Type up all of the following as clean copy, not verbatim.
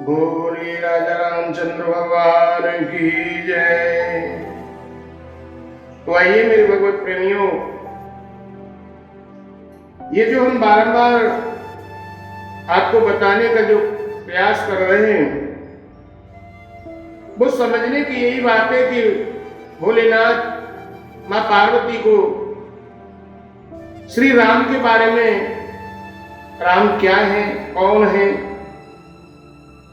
बोले राजा रामचंद्र भगवान की जय। तो आइए मेरे भगवत प्रेमियों, ये जो हम बारंबार आपको बताने का जो प्रयास कर रहे हैं, वो समझने की यही बात है कि भोलेनाथ मां पार्वती को श्री राम के बारे में, राम क्या है, कौन है,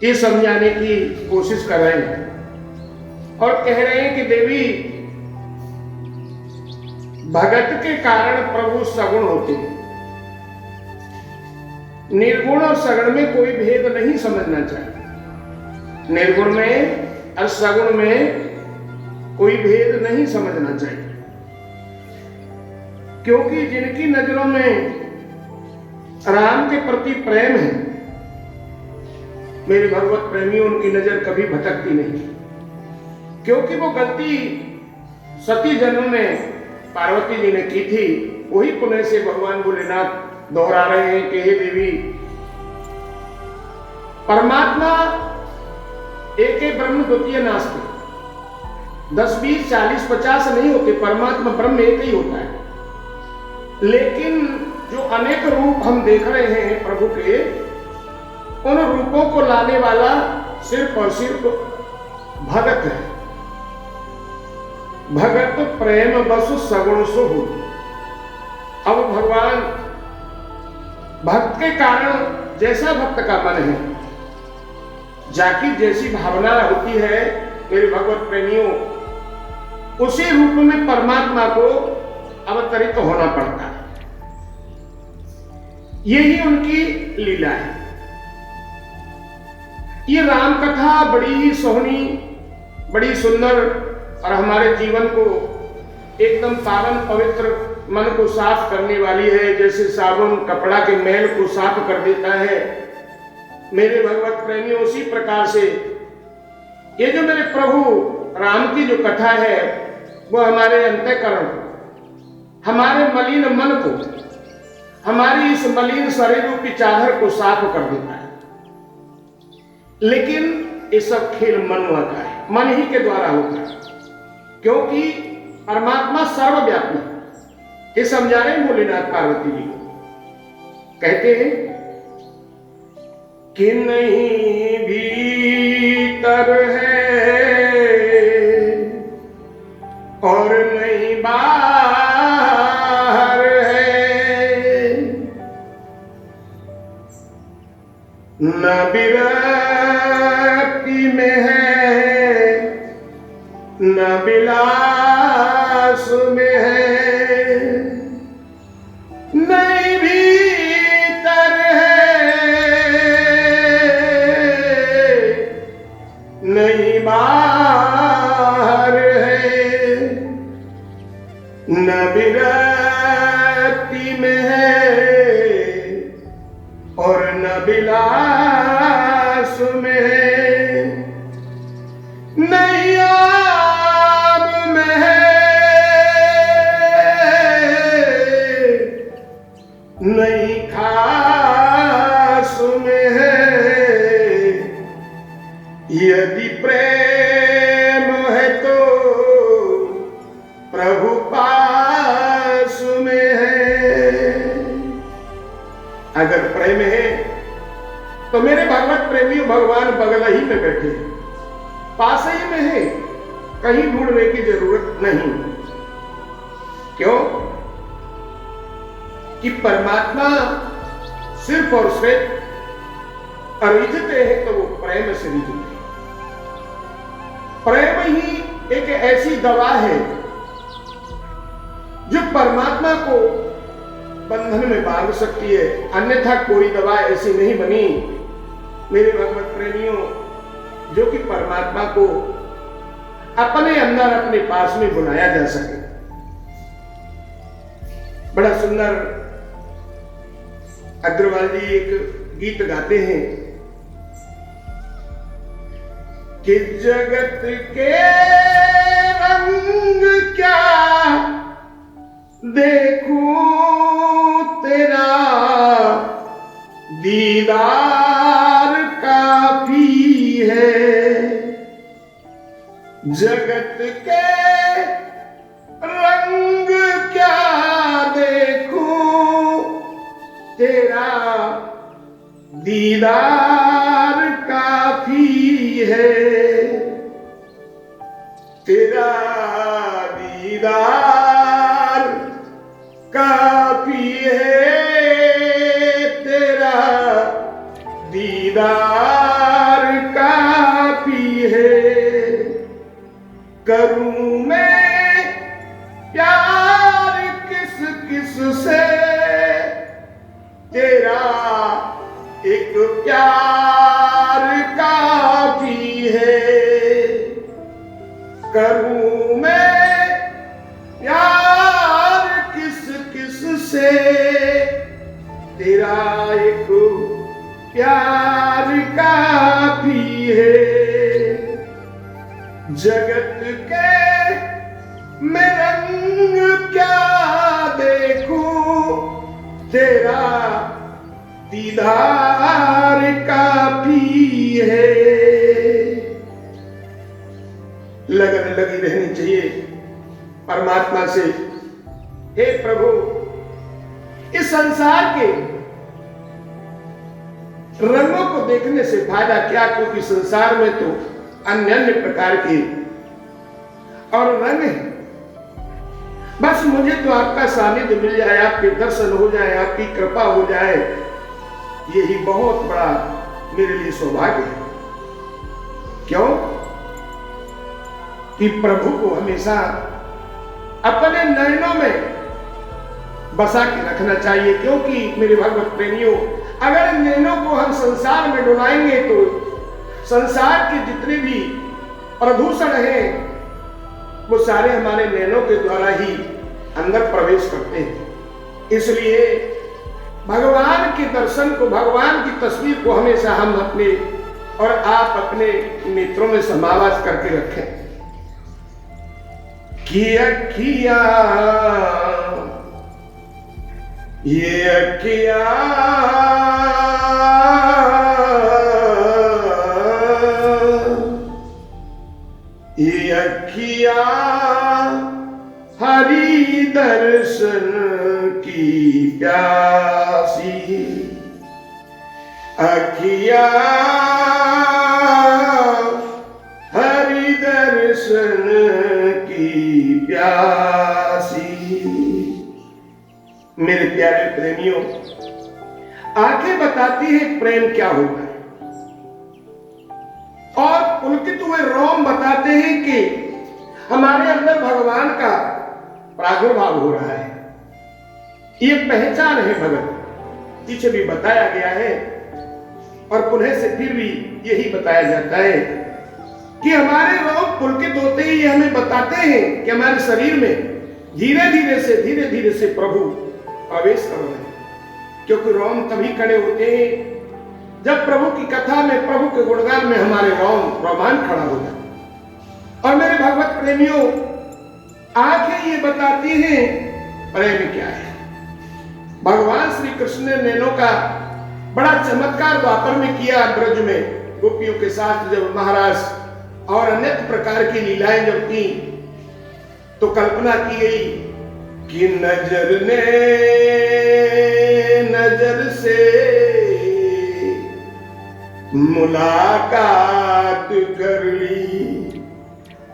ये समझाने की कोशिश कर रहे हैं और कह रहे हैं कि देवी, भगत के कारण प्रभु सगुण होते हैं। निर्गुण और सगुण में कोई भेद नहीं समझना चाहिए। निर्गुण में और सगुण में कोई भेद नहीं समझना चाहिए, क्योंकि जिनकी नजरों में राम के प्रति प्रेम है, मेरे भगवत प्रेमियों, उनकी नजर कभी भटकती नहीं, क्योंकि वो गलती सती जन्म में पार्वती जी ने की थी, वही पुनः से भगवान भोलेनाथ दोहरा रहे हैं कि हे देवी, परमात्मा एक ही ब्रह्म द्वितीय नास्ति। 10, 20, 40, 50 नहीं होते, परमात्मा ब्रह्म एक ही होता है। लेकिन जो अनेक रूप हम देख रहे हैं प्रभु के, उन रूपों को लाने वाला सिर्फ और सिर्फ भगत है। भगत प्रेम बसु सगुण सो हो। अब भगवान भक्त के कारण जैसा भक्त का मन है, जाकी जैसी भावना होती है, मेरे भगवत प्रेमियों, उसी रूप में परमात्मा को अवतरित होना पड़ता है। यही उनकी लीला है। ये राम कथा बड़ी ही सोहनी, बड़ी सुंदर और हमारे जीवन को एकदम पावन पवित्र, मन को साफ करने वाली है। जैसे साबुन कपड़ा के मैल को साफ कर देता है, मेरे भगवत प्रेमियों, उसी प्रकार से ये जो मेरे प्रभु राम की जो कथा है, वो हमारे अंतःकरण, हमारे मलिन मन को, हमारी इस मलिन शरीर रूपी चादर को साफ कर देता है। लेकिन ये सब खेल मन का है, मन ही के द्वारा होता है, क्योंकि परमात्मा सर्वव्यापी है। ये समझा रहे हैं भोलेनाथ पार्वती जी को। कहते हैं कि नहीं भीतर है और नहीं बाहर है, न विरक्ति में है, न विलास में है, नहीं भीतर है, नहीं बाहर है, न विरक्ति में है और न विलास में है, नहीं आम में है, नहीं खास में है। यदि प्रेम है तो प्रभु पास में है। अगर प्रेम है तो मेरे भगवत प्रेमियों, भगवान बगल ही में बैठे हैं, पास ही में है, कहीं ढूंढने की जरूरत नहीं। क्यों? कि परमात्मा सिर्फ और सिर्फ रिझते हैं तो वो प्रेम से रिझते हैं। प्रेम ही एक ऐसी दवा है जो परमात्मा को बंधन में बांध सकती है, अन्यथा कोई दवा ऐसी नहीं बनी, मेरे भगवत प्रेमियों, जो कि परमात्मा को अपने अंदर, अपने पास में बुलाया जा सके। बड़ा सुंदर अग्रवाल जी एक गीत गाते हैं कि जगत के रंग क्या देखूं तेरा दीदार काफी जगत के रंग क्या देखूं, तेरा दीदार काफी है, तेरा दीदार काफी है, तेरा दीदार काफी है। करूं मैं प्यार किस किस से, तेरा एक प्यार काफी है। करूं मैं प्यार किस किस से, तेरा एक प्यार काफी है। जगत के मैं रंग क्या देखूं, तेरा दीदार काफी है। लगन लगी रहनी चाहिए परमात्मा से। हे प्रभु, इस संसार के रंगों को देखने से फायदा क्या, क्योंकि संसार में तो अन्य अन्य प्रकार के और रंग है। बस मुझे तो आपका सानिध्य मिल जाए, आपके दर्शन हो जाए, आपकी कृपा हो जाए, यही बहुत बड़ा मेरे लिए सौभाग्य है। क्यों कि प्रभु को हमेशा अपने नयनों में बसा के रखना चाहिए। क्योंकि मेरे भगवत प्रेमियों, अगर नैनों को हम संसार में डुलाएंगे तो संसार के जितने भी प्रदूषण हैं वो सारे हमारे नैनों के द्वारा ही अंदर प्रवेश करते हैं। इसलिए भगवान के दर्शन को, भगवान की तस्वीर को हमेशा हम अपने और आप अपने नेत्रों में समावास करके रखें। कि अखिया, ये अखिया हरि दर्शन की प्यासी, अखिया हरि दर्शन की प्यासी। मेरे प्यारे प्रेमियों, आंखें बताती है प्रेम क्या होता है, और पुलकित हुए रोम बताते हैं कि हमारे अंदर भगवान का प्रादुर्भाव हो रहा है। ये पहचान है भगत, पीछे भी बताया गया है और पुनः से फिर भी यही बताया जाता है कि हमारे रोम पुलकित होते ही ये हमें बताते हैं कि हमारे शरीर में धीरे धीरे से प्रभु प्रवेश कर रहे हैं। क्योंकि रोम तभी खड़े होते हैं जब प्रभु की कथा में, प्रभु के गुणगान में हमारे रोमान खड़ा हो जाए। और मेरे भगवत प्रेमियों, आंखें ये बताती हैं प्रेम क्या है। भगवान श्री कृष्ण ने नैनों का बड़ा चमत्कार द्वापर में किया। ब्रज में गोपियों के साथ जब महाराज और अनेक प्रकार की लीलाएं जब की तो कल्पना की गई कि नजर ने नजर से मुलाकात कर ली,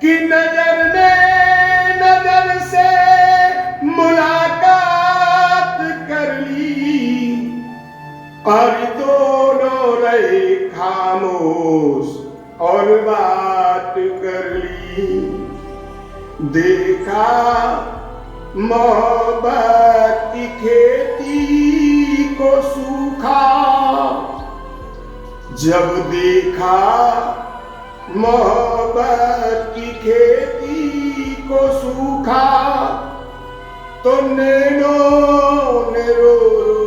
कि नजर ने नजर से मुलाकात कर ली, और दोनों रहे खामोश और बात कर ली। देखा मोहब्बत की खेती को सूखा, जब देखा मोहब्बत की खेती को सूखा, तो नैनों ने रो रो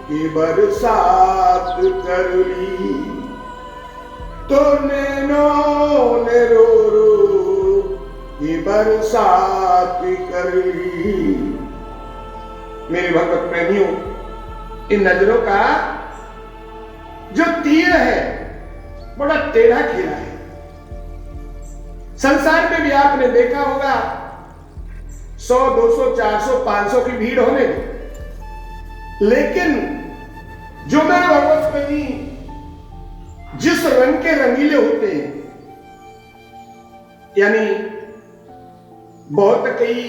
के बरसात कर ली, तो नैनों ने रो रो के बरसात कर ली। मेरे भगवत प्रेमियों, इन नजरों का जो तीर है बड़ा टेढ़ा खीरा है। संसार में भी आपने देखा होगा 100, 200, 400, 500 की भीड़ होने दो, लेकिन जो मेरे भगवत प्रेमी जिस रंग के रंगीले होते हैं, यानी बहुत कई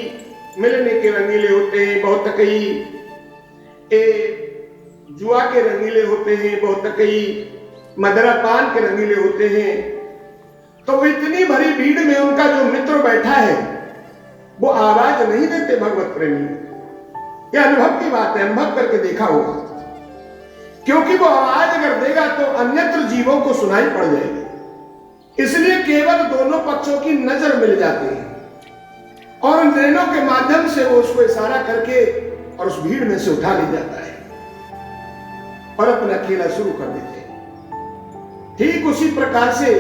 मिलने के रंगीले होते हैं, बहुत कई जुआ के रंगीले होते हैं, बहुत कई मदरापान के रंगीले होते हैं, तो इतनी भरी भीड़ में उनका जो मित्र बैठा है वो आवाज नहीं देते भगवत प्रेमी। यह अनुभव की बात है, अनुभव करके देखा होगा, क्योंकि वो आवाज अगर देगा तो अन्यत्र जीवों को सुनाई पड़ जाएगी। इसलिए केवल दोनों पक्षों की नजर मिल जाती है और उन नैनों के माध्यम से वो उसको इशारा करके और उस भीड़ में से उठा ले जाता है और अपना खेला शुरू कर देते हैं। ठीक उसी प्रकार से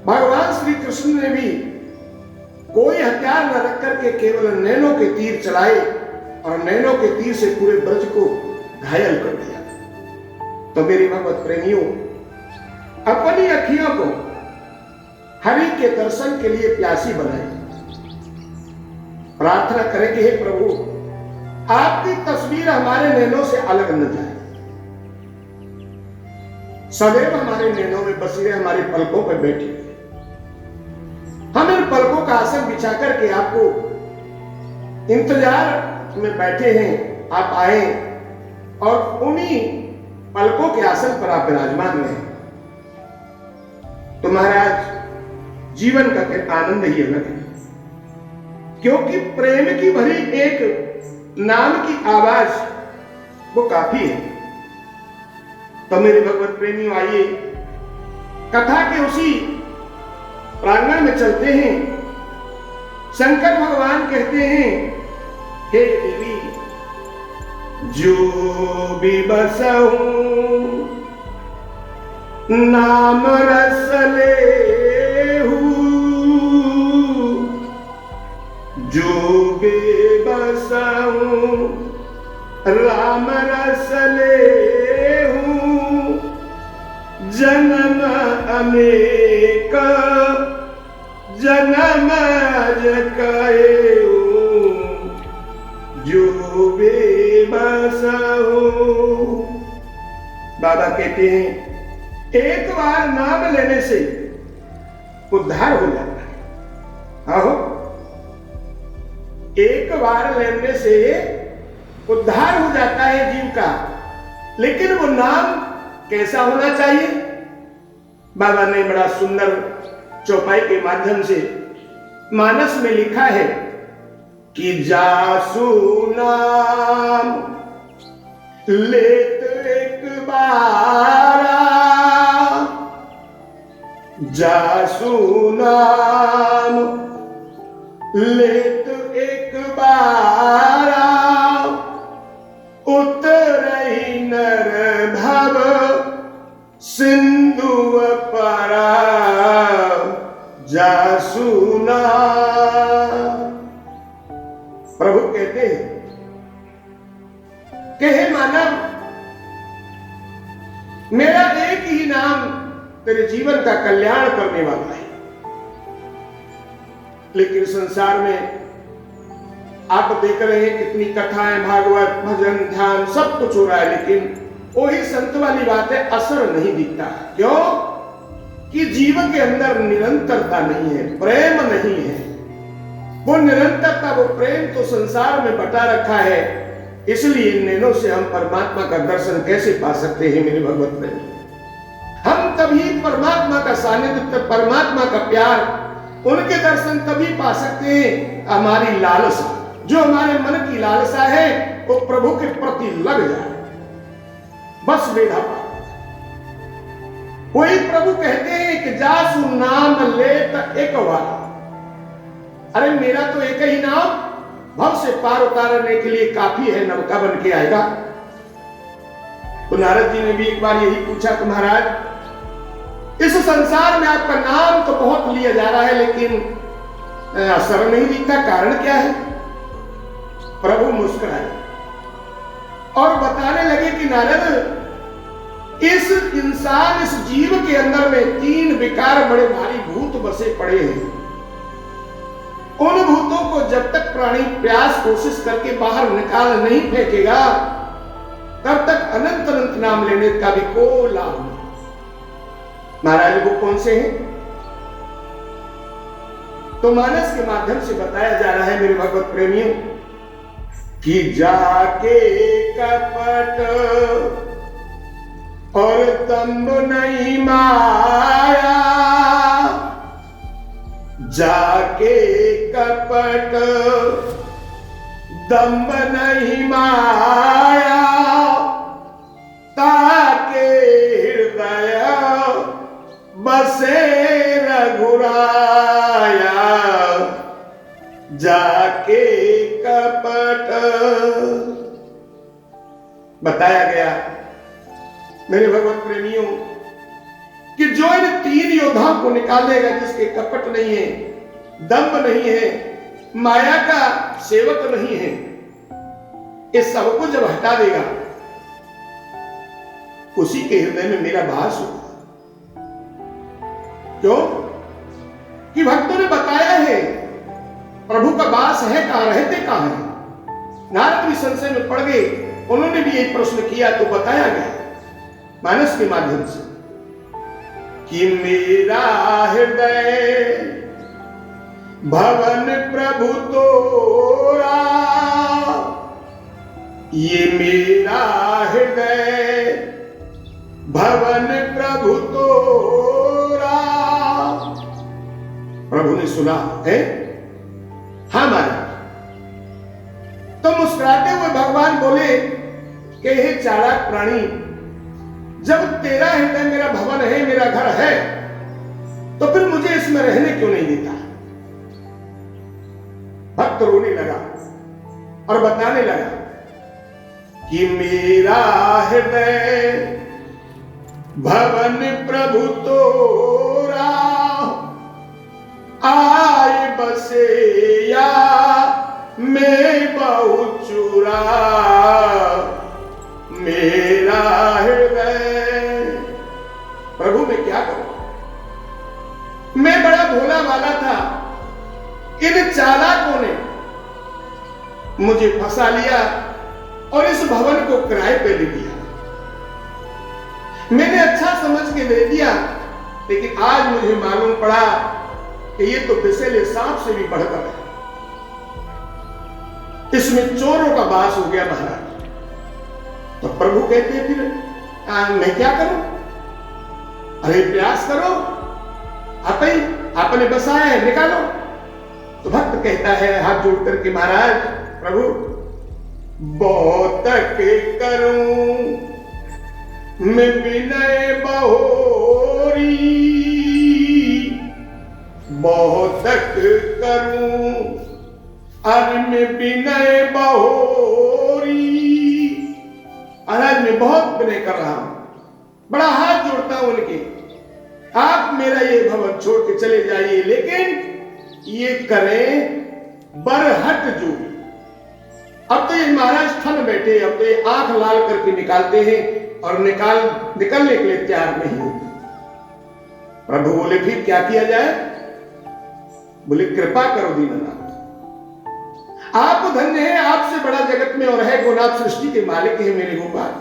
भगवान श्री कृष्ण ने भी कोई हथियार न रख करके केवल नैनों के तीर चलाए और नैनों के तीर से पूरे ब्रज को घायल कर दिया। तो मेरे भगवत प्रेमियों, अपनी अखियों को हरि के दर्शन के लिए प्यासी बनाए। प्रार्थना करें कि हे प्रभु, आपकी तस्वीर हमारे नैनों से अलग न जाए, सदैव हमारे नैनों में बसी रहे, हमारी पलकों पर बैठी। हम इन पलकों का आसन बिछा करके आपको इंतजार में बैठे हैं, आप आए और उन्हीं पलकों के आसन पर आप विराजमान रहे। तो महाराज, जीवन का फिर आनंद ही अलग है, क्योंकि प्रेम की भरी एक नाम की आवाज वो काफी है। तो मेरे भगवत प्रेमियों, आइए कथा के उसी प्रांगण में चलते हैं। शंकर भगवान कहते हैं, हे देवी, जो भी बसहूं नाम रस लेहूं, जो भी बसहूं राम रस लेहूं, जन्म अनेक जन्म जकाएहूं, जो बेबसहूं। बाबा कहते हैं, एक बार नाम लेने से उद्धार हो जाता है। आहो, एक बार लेने से उद्धार हो जाता है जीव का, लेकिन वो नाम कैसा होना चाहिए? बाबा ने बड़ा सुंदर चौपाई के माध्यम से मानस में लिखा है कि जासु नाम लेत एक बारा, जासु नाम लेत एक बारा, उतरई नर भव सिंधु परा, जासु नाम। प्रभु कहते हैं कि हे मानव, मेरा एक ही नाम तेरे जीवन का कल्याण करने वाला है। लेकिन संसार में आप देख रहे हैं कितनी कथाएं, भागवत, भजन, ध्यान सब कुछ हो रहा है, लेकिन वही संत वाली बात है, असर नहीं दिखता। क्यों? कि जीवन के अंदर निरंतरता नहीं है, प्रेम नहीं है। वो निरंतरता, वो प्रेम तो संसार में बटा रखा है। इसलिए इन नैनों से हम परमात्मा का दर्शन कैसे पा सकते हैं मेरे भगवत प्रेम? हम तभी परमात्मा का सानिध्य, परमात्मा का प्यार, उनके दर्शन तभी पा सकते हैं हमारी लालसा, जो हमारे मन की लालसा है वो प्रभु के प्रति लग जाए, बस मेरा पार। वही प्रभु कहते हैं कि जासु नाम लेत एक बार। अरे मेरा तो एक ही नाम भव से पार उतारने के लिए काफी है, नवका बन के आएगा। तो नारद जी ने भी एक बार यही पूछा कि महाराज, इस संसार में आपका नाम तो बहुत लिया जा रहा है, लेकिन असर नहीं दिखता, कारण क्या है? प्रभु मुस्कुराए और बताने लगे कि नारद, इस इंसान, इस जीव के अंदर में 3 विकार बड़े भारी भूत बसे पड़े हैं। उन भूतों को जब तक प्राणी प्रयास कोशिश करके बाहर निकाल नहीं फेंकेगा, तब तक अनंत अनंत नाम लेने का भी कोई लाभ नहीं। महाराज वो कौन से हैं? तो मानस के माध्यम से बताया जा रहा है मेरे भगवत प्रेमियों कि जाके कपट और दंभ नहीं माया, जाके कपट दंभ नहीं माया, ताके हृदय बसे रघुराया, जाके कपट। बताया गया मेरे भगवत प्रेमियों कि जो इन 3 योद्धाओं को निकालेगा, जिसके कपट नहीं है, दंभ नहीं है, माया का सेवक नहीं है, इस सबको जब हटा देगा, उसी के हृदय में मेरा वास होगा। क्यों? कि भक्तों ने बताया है प्रभु का वास है कहां, रहते कहां है। नारद भी संशय में पड़ गए, उन्होंने भी एक प्रश्न किया तो बताया गया मानस के माध्यम से कि मेरा हृदय भवन प्रभु तोरा, ये मेरा हृदय भवन प्रभु तोरा। प्रभु ने सुना है? हाँ महाराज। तो मुस्कुराते हुए भगवान बोले कि हे चालाक प्राणी, जब तेरा हृदय मेरा भवन है, मेरा घर है, तो फिर मुझे इसमें रहने क्यों नहीं देता? भक्त रोने लगा और बताने लगा कि मेरा हृदय भवन प्रभु तोरा, आए बसे या मैं बहु चुरा, मेरा हृदय। प्रभु मैं क्या करूं? मैं बड़ा भोला वाला था, इन चालाकों ने मुझे फंसा लिया और इस भवन को किराए पे ले दिया। मैंने अच्छा समझ के दे दिया, लेकिन आज मुझे मालूम पड़ा कि ये तो विषैले सांप से भी बढ़कर है। इसमें चोरों का वास हो गया महाराज। तो प्रभु कहते हैं फिर मैं क्या करूं? अरे प्रयास करो, आपने बसाया है, निकालो। तो भक्त कहता है हाथ जोड़ करके, महाराज प्रभु बहुत करूं मैं विनय बहोरी, बहुत करूं अरे मैं विनय बहोरी। महाराज मैं बहुत विनय कर रहा हूं, बड़ा हाथ जोड़ता हूं उनके, आप मेरा ये भवन छोड़ के चले जाइए, लेकिन ये करें बरहट जोगी। अब तो ये महाराज ठन बैठे, अब तो ये आंख लाल करके निकालते हैं और निकलने के लिए तैयार नहीं होते। प्रभु बोले फिर क्या किया जाए? बोले कृपा करो दीननाथ, आप धन्य हैं, आपसे बड़ा जगत में और है कौन? आप सृष्टि के मालिक हैं मेरे गोपाल।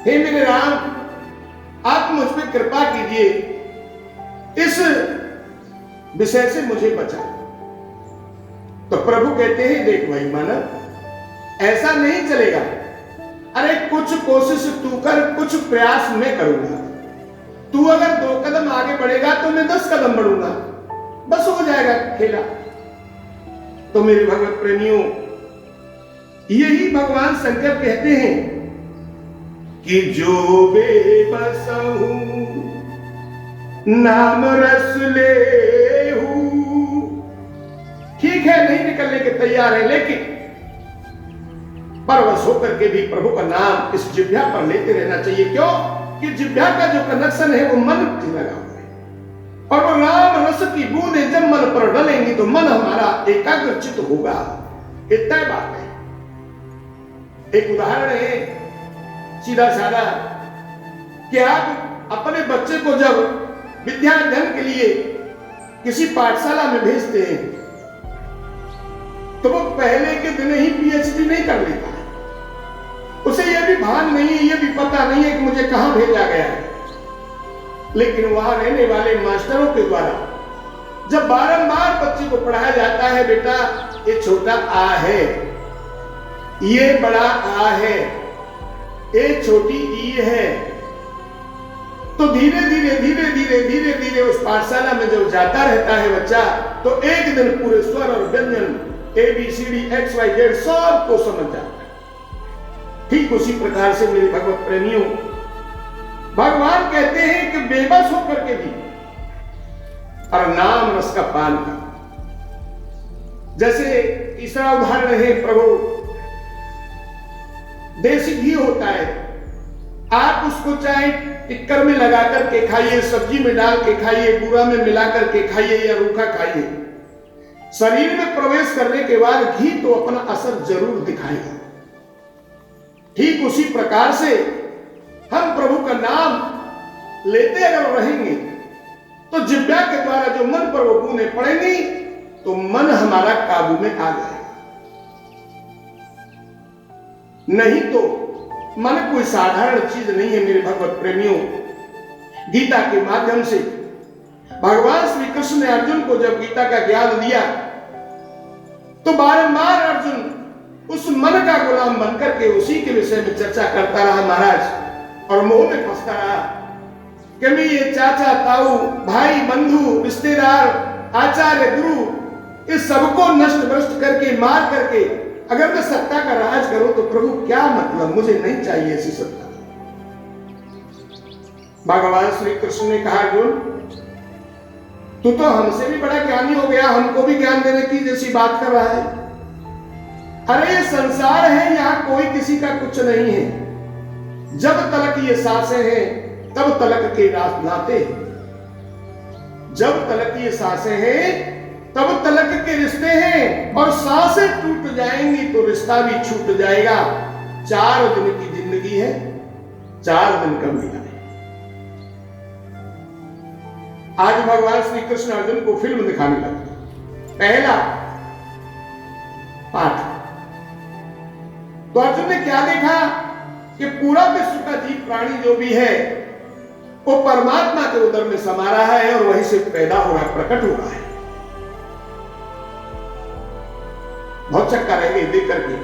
हे मेरे राम, आप मुझ पर कृपा कीजिए, इस विषय से मुझे बचा। तो प्रभु कहते हैं देख भाई मानव, ऐसा नहीं चलेगा। अरे कुछ कोशिश तू कर, कुछ प्रयास मैं करूंगा। तू अगर 2 कदम आगे बढ़ेगा तो मैं 10 कदम बढ़ूंगा, बस हो जाएगा खेला। तो मेरे भगवत प्रेमियों, यही भगवान शंकर कहते हैं कि जो बेबसहु नाम रस ले, ठीक है नहीं निकलने के तैयार है, लेकिन परवश होकर के भी प्रभु का नाम इस जिह्वा पर लेते रहना चाहिए। क्यों? कि जिह्वा का जो कनेक्शन है वो मन से लगा हुआ है, और वो राम रस की बूंदें जब मन पर डलेंगी तो मन हमारा एकाग्रचित होगा। इतना बात है। एक उदाहरण है सीधा साधा कि आप अपने बच्चे को जब विद्या अध्ययन के लिए किसी पाठशाला में भेजते हैं तो वो पहले के दिन ही पीएचडी नहीं कर लेता है। उसे यह भी भान नहीं है, यह भी पता नहीं है कि मुझे कहां भेजा गया है। लेकिन वहां रहने वाले मास्टरों के द्वारा जब बारंबार बच्चे को पढ़ाया जाता है, बेटा ये छोटा आ है, ये बड़ा आ है, ये छोटी ई है, तो धीरे धीरे धीरे धीरे धीरे धीरे उस पाठशाला में जब जाता रहता है बच्चा, तो एक दिन पूरे स्वर और व्यंजन ABCD XYZ सबको समझ जाता है। ठीक उसी प्रकार से मेरे भगवत प्रेमियों, भगवान कहते हैं कि बेबस होकर के भी और नाम रस का पान कर। जैसे तीसरा उदाहरण है, प्रभु देसी घी होता है, आप उसको चाहे टिक्कर में लगा करके खाइए, सब्जी में डाल के खाइए, बूरा में मिला करके खाइए या रूखा खाइए, शरीर में प्रवेश करने के बाद घी तो अपना असर जरूर दिखाएगा। ठीक उसी प्रकार से हम प्रभु का नाम लेते अगर रहेंगे तो जिह्वा के द्वारा जो मन पर वो बूंदें पड़ेंगी तो मन हमारा काबू में आ जाएगा। नहीं तो मन कोई साधारण चीज नहीं है मेरे भगवत प्रेमियों। गीता के माध्यम से भगवान श्री कृष्ण ने अर्जुन को जब गीता का ज्ञान दिया तो बारंबार अर्जुन उस मन का गुलाम बनकर के उसी के विषय में चर्चा करता रहा महाराज, और मोह में फंसता रहा कि मैं ये चाचा ताऊ भाई बंधु रिश्तेदार आचार्य गुरु इस सबको नष्ट भ्रष्ट करके मार करके अगर मैं सत्ता का राज करूं तो प्रभु क्या मतलब, मुझे नहीं चाहिए ऐसी सत्ता। भगवान श्री कृष्ण ने कहा अर्जुन तू तो हमसे भी बड़ा ज्ञानी हो गया, हमको भी ज्ञान देने की जैसी बात कर रहा है। अरे ये संसार है, यहां कोई किसी का कुछ नहीं है। जब तलक ये सांसें हैं तब तलक के नाते हैं, जब तलक ये सांसें हैं तब तलक के रिश्ते हैं, और सांसें टूट जाएंगी तो रिश्ता भी छूट जाएगा। 4 दिन की जिंदगी है, 4 दिन का मिला है। आज भगवान श्री कृष्ण अर्जुन को फिल्म दिखाने लगे। पहला पाठ तो अर्जुन ने क्या देखा कि पूरा विश्व का जीव प्राणी जो भी है वो परमात्मा के उदर में समा रहा है और वहीं से पैदा हो रहा है, प्रकट हो रहा है। बहुत चक्का रह गई देख करके।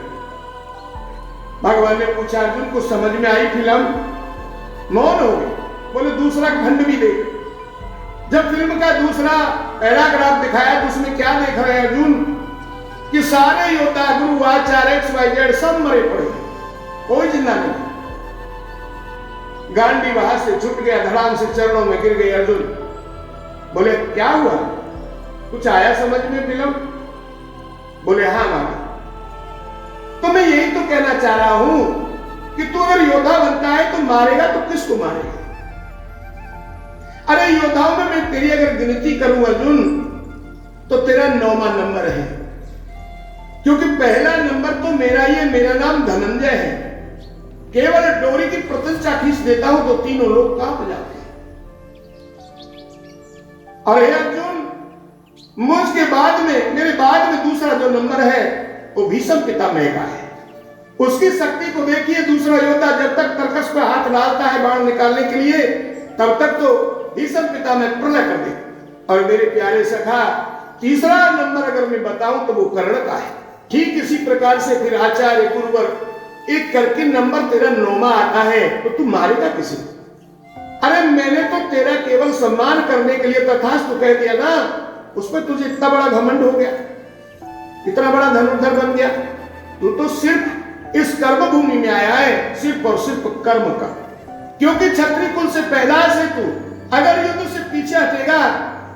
भगवान ने पूछा अर्जुन को समझ में आई फिल्म? मौन हो गए। बोले दूसरा खंड भी देख। जब फिल्म का दूसरा पैराग्राफ दिखाया तो उसमें क्या देख रहे हैं अर्जुन कि सारे योद्धा गुरु आचार्य XYZ सब मरे पड़े, कोई जिंदा नहीं। गांडी वहां से छूट गया, धड़ाम से चरणों में गिर गए अर्जुन। बोले क्या हुआ, कुछ आया समझ में फिल्म? बोले हाँ महाराज, तो मैं यही तो कहना चाह रहा हूं कि तू अगर योद्धा बनता है तो मारेगा तो किसको मारेगा? अरे योद्धाओं में मैं तेरी अगर गिनती करूं अर्जुन तो तेरा 9वां नंबर है, क्योंकि पहला नंबर तो मेरा ही है, मेरा नाम धनंजय है। केवल डोरी की प्रतिष्ठा खींच देता हूं तो तीनों लोग कांप जाते हैं। और हे अर्जुन, मुझके बाद में, मेरे बाद में दूसरा जो नंबर है वो भीष्म पितामह का है। उसकी शक्ति को देखिए, दूसरा योद्धा जब तक तरकश पर हाथ डालता है बाण निकालने के लिए तब तक तो भीष्म पितामह प्रलय कर दे। और मेरे प्यारे सखा, तीसरा नंबर अगर मैं बताऊं तो वो कर्ण का है। ठीक इसी प्रकार से फिर आचार्य गुरुवर एक करके नंबर तेरा 9वां आता है, तो तू मारेगा किसी? अरे मैंने तो तेरा केवल सम्मान करने के लिए तथास्तु कह दिया ना, उसमें तुझे इतना बड़ा घमंड हो गया, इतना बड़ा धनुर्धर बन गया। तू तो सिर्फ इस कर्म भूमि में आया है, सिर्फ और सिर्फ कर्म का, क्योंकि क्षत्रिय कुल से पैदा से तू अगर युद्ध से पीछे हटेगा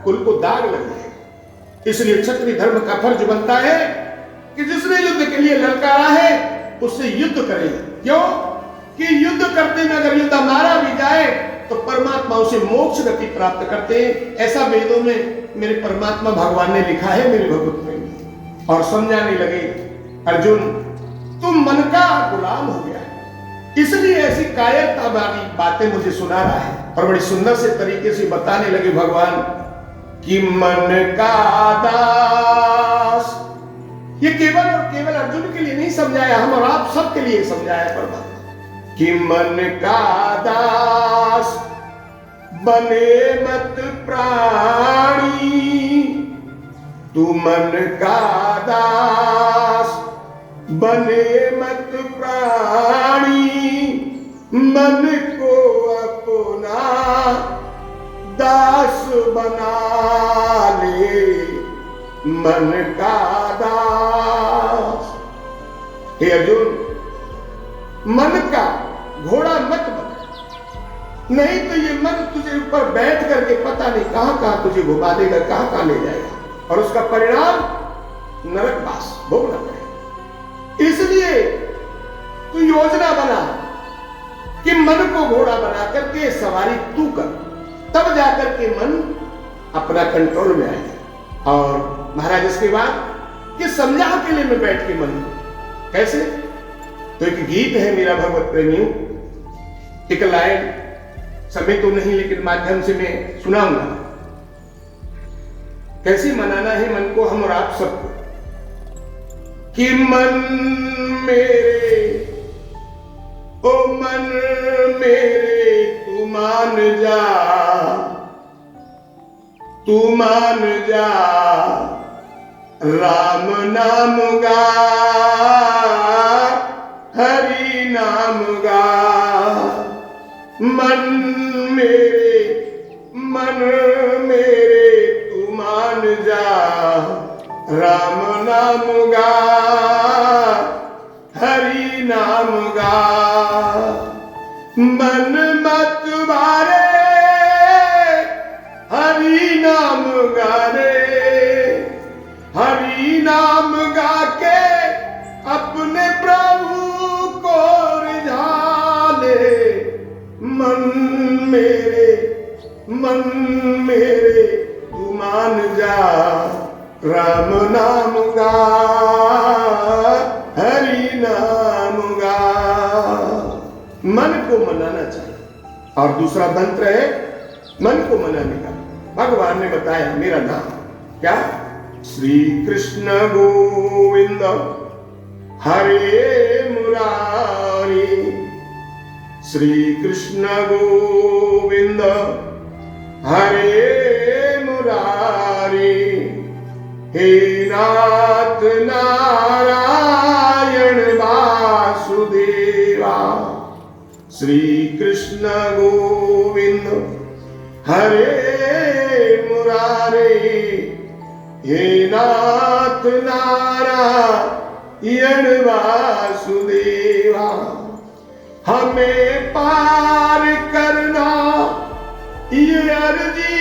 कुल को दाग लग जाएगा। इसलिए क्षत्रिय धर्म का फर्ज बनता है कि जिसने युद्ध के लिए ललकारा है उससे युद्ध करेगा। क्यों कि युद्ध करते में अगर युद्ध मारा भी जाए तो परमात्मा उसे मोक्ष गति प्राप्त करते हैं। ऐसा वेदों में मेरे परमात्मा भगवान ने लिखा है मेरे भगवत में। और समझाने लगे अर्जुन तुम मन का गुलाम हो गया है, इसलिए ऐसी कायरता वाली बातें मुझे सुना रहा है और बड़ी सुंदर से तरीके से बताने लगे भगवान कि मन का दास। ये केवल और केवल अर्जुन के लिए नहीं समझाया, हम और आप सबके लिए समझाया परमात्मा कि मन का दास बने मत प्राणी, तू मन का दास बने मत प्राणी, मन को अपना दास बना ले, मन का दास। हे अर्जुन, मन का घोड़ा मत बन, नहीं तो ये मन तुझे ऊपर बैठ करके पता नहीं कहां कहां तुझे घुमा देगा, कहां कहां ले जाएगा और उसका परिणाम नरकवास भोगना पड़ेगा। इसलिए तू योजना बना कि मन को घोड़ा बना करके सवारी तू कर, तब जाकर के मन अपना कंट्रोल में आएगा। और महाराज इसके बाद कि समझा अकेले में बैठ के मन कैसे, तो एक गीत है मेरा भगवत प्रेमियों, एक लाइन समय तो नहीं लेकिन माध्यम से मैं सुनाऊंगा, कैसे मनाना है मन को हम और आप सबको। कि मन मेरे, ओ मन मेरे तू मान जा, तू मान जा, राम नाम गा, हरि नाम गा। मन मेरे, मन मेरे तू मान जा, राम नाम गा, हरि नाम गा। मन मत बारे, हरि नाम गा रे, हरि नाम गा के अपने प्रभु को रिझा ले। मन मेरे, मन मेरे तू मान जा, राम नाम गा, हरि नाम गा। मन को मनाना चाहिए। और दूसरा मंत्र है मन को मनाने का, भगवान ने बताया मेरा नाम क्या, श्री कृष्ण गोविंद हरे मुरारी, श्री कृष्ण गोविंद हरे मुरारी, हे नाथ नारायण वासुदेवा, श्री कृष्ण गोविंद हरे मुरारी, हे नाथ नारायण वासुदेवा। हमें पार करना ये अर्जी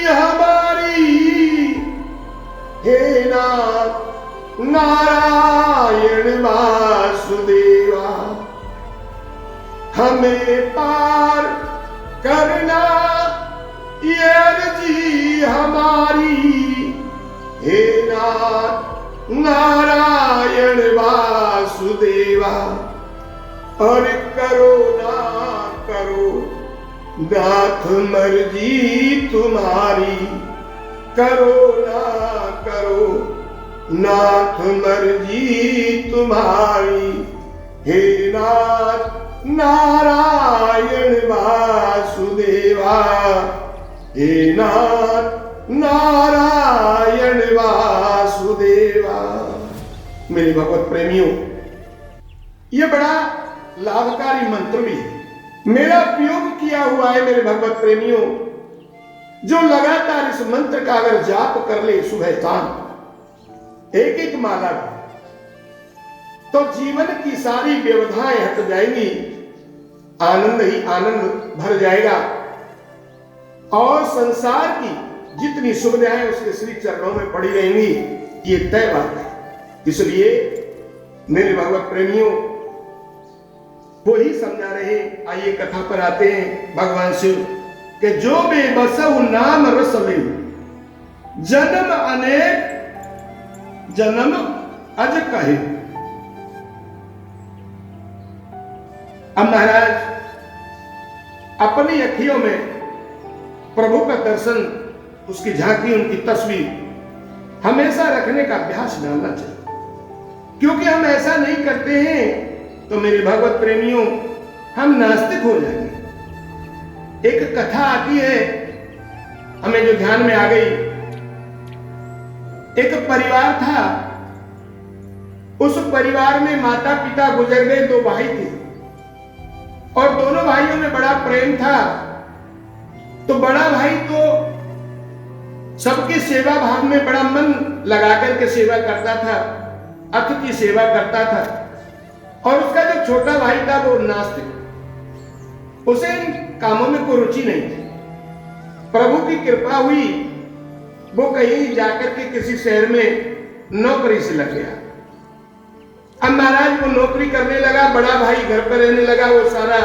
हमारी, हे नाथ नारायण वासुदेवा। हमें पार करना ये अर्जी हमारी, हे नाथ नारायण वासुदेवा। और करो ना करो नाथ मर्जी तुम्हारी, करो ना करो नाथ मर्जी तुम्हारी, हे नाथ नारायण वासुदेवा, हे नाथ नारायण वासुदेवा। मेरे भगवत प्रेमियों, यह बड़ा लाभकारी मंत्र भी है, मेरा उपयोग किया हुआ है मेरे भगवत प्रेमियों। जो लगातार इस मंत्र का अगर जाप कर ले सुबह शाम एक एक माला, तो जीवन की सारी व्यवधाएं हट जाएंगी, आनंद ही आनंद भर जाएगा और संसार की जितनी सुविधाएं उसके श्री चरणों में पड़ी रहेंगी, ये तय बात है। इसलिए मेरे भगवत प्रेमियों, वो ही समझा रहे। आइए कथा पर आते हैं। भगवान शिव के जो बेबसहु नाम रस ले, जन्म अनेक जन्म अज कहे। अब महाराज अपनी अखियों में प्रभु का दर्शन, उसकी झांकी, उनकी तस्वीर हमेशा रखने का अभ्यास डालना चाहिए, क्योंकि हम ऐसा नहीं करते हैं तो मेरे भगवत प्रेमियों हम नास्तिक हो जाएंगे। एक कथा आती है हमें जो ध्यान में आ गई। एक परिवार था, उस परिवार में माता पिता गुजर गए, 2 भाई थे और दोनों भाइयों में बड़ा प्रेम था। तो बड़ा भाई तो सबकी सेवा भाव में बड़ा मन लगा करके सेवा करता था, अथ की सेवा करता था। और उसका जो छोटा भाई था वो नास्तिक, उसे इन कामों में कोई रुचि नहीं थी। प्रभु की कृपा हुई, वो कहीं जाकर के किसी शहर में नौकरी से लग गया। अब महाराज वो नौकरी करने लगा, बड़ा भाई घर पर रहने लगा, वो सारा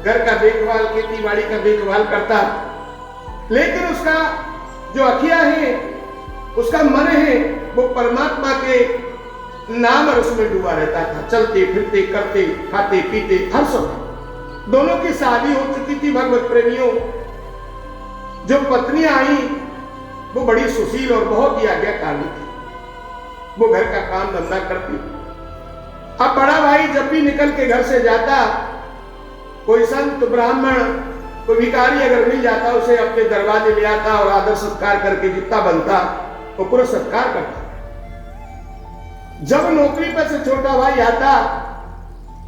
घर का देखभाल, खेती बाड़ी का देखभाल करता। लेकिन उसका जो अखियां है, उसका मन है, वो परमात्मा के नाम और उसमें डूबा रहता था। चलते फिरते, करते, खाते पीते, हर समय। दोनों की शादी हो चुकी थी भगवत प्रेमियों। जो पत्नी आई वो बड़ी सुशील और बहुत ही आज्ञाकारी थी। वो घर का काम धंधा करती। अब बड़ा भाई जब भी निकल के घर से जाता, कोई संत ब्राह्मण, कोई भिखारी अगर मिल जाता, उसे अपने दरवाजे ले आता और आदर सत्कार करके जितना बनता वो पूरा सत्कार करता। जब नौकरी पर से छोटा भाई आता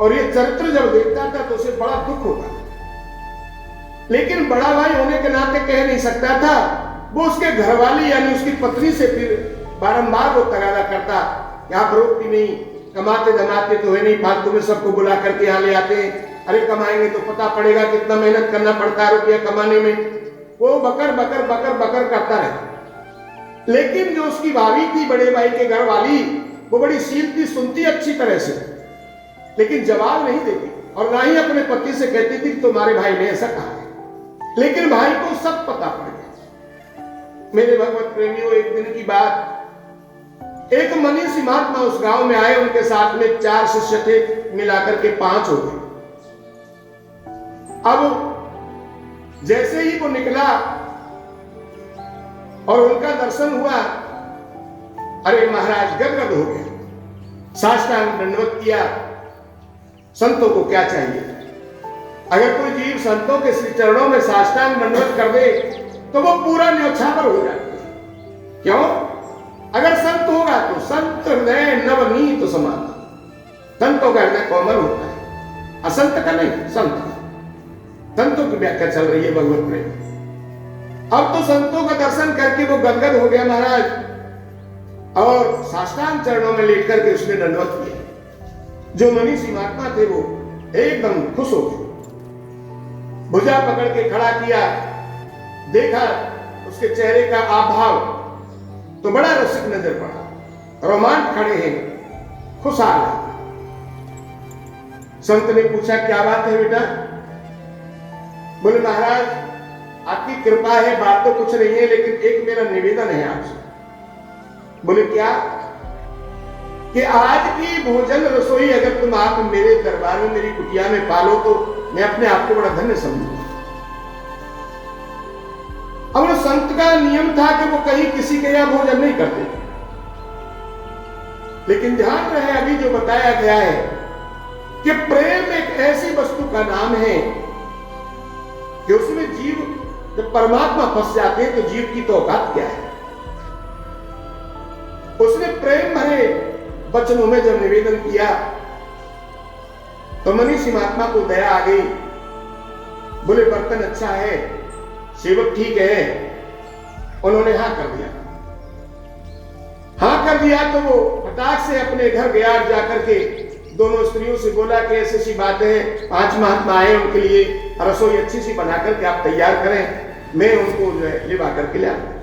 और ये चरित्र जब देखता था तो उसे बड़ा दुख होता। लेकिन बड़ा भाई होने के नाते कह नहीं सकता था। वो उसके घरवाली यानी उसकी पत्नी से फिर बारंबार वो तगादा करता, यहाँ रोकती नहीं, कमाते धमाते तो है नहीं, फालतू में सबको बुला करके यहाँ ले आते हैं। अरे कमाएंगे तो पता पड़ेगा कितना मेहनत करना पड़ता है रुपया कमाने में। वो बकर बकर बकर बकर करता रहे। लेकिन जो उसकी भाभी थी, बड़े भाई के घर वाली, वो बड़ी शील थी, सुनती अच्छी तरह से, लेकिन जवाब नहीं देती और ना ही अपने पति से कहती थी तुम्हारे भाई ने ऐसा कहा। लेकिन भाई को सब पता पड़ गया। मेरे भगवत प्रेमियों, एक दिन की बात, एक मनीषी महात्मा उस गांव में आए, उनके साथ में 4 शिष्य थे, मिलाकर के 5 हो गए। अब जैसे ही वो निकला और उनका दर्शन हुआ, अरे महाराज गदगद हो गए, साष्टांग दंडवत किया। संतों को क्या चाहिए? अगर कोई जीव संतों के श्री चरणों में साष्टांग दंडवत कर दे तो वो पूरा न्यौछावर हो जाता है। क्यों? अगर संत होगा तो संत हृदय नवनीत समान, संतों का हृदय कोमल होता है, असंत का नहीं, संत का। संतों की व्याख्या चल रही है भगवत में। अब तो संतों का दर्शन करके वो गदगद हो गया महाराज और साष्टांग चरणों में लेट करके उसने दंडवत किया। जो मनीषी महात्मा थे वो एकदम खुश हो गए, भुजा पकड़ के खड़ा किया, देखा उसके चेहरे का आभाव तो बड़ा रसिक नजर पड़ा, रोमांच खड़े हैं, खुशहाल है। संत ने पूछा क्या बात है बेटा? बोले महाराज आपकी कृपा है, बात तो कुछ नहीं है, लेकिन एक मेरा निवेदन है आपसे। बोले क्या? कि आज की भोजन रसोई अगर तुम आप मेरे दरबार में, मेरी कुटिया में पालो तो मैं अपने आप को बड़ा धन्य समझूंगा। अब संत का नियम था कि वो कहीं किसी के यहां भोजन नहीं करते, लेकिन ध्यान रहे अभी जो बताया गया है कि प्रेम एक ऐसी वस्तु का नाम है कि उसमें जीव जब परमात्मा फंस जाते हैं तो जीव की तो औकात क्या है। उसने प्रेम भरे वचनों में जब निवेदन किया तो मनीषी महात्मा को दया आ गई। बोले बर्तन अच्छा है, सेवक ठीक है। उन्होंने हाँ कर दिया। हाँ कर दिया तो वो फटाक से अपने घर गया, जाकर के दोनों स्त्रियों से बोला कि ऐसी सी बात है, 5 महात्मा आए, उनके लिए रसोई अच्छी सी बना करके आप तैयार करें, मैं उनको जो है लिवा करके ले आऊंगा।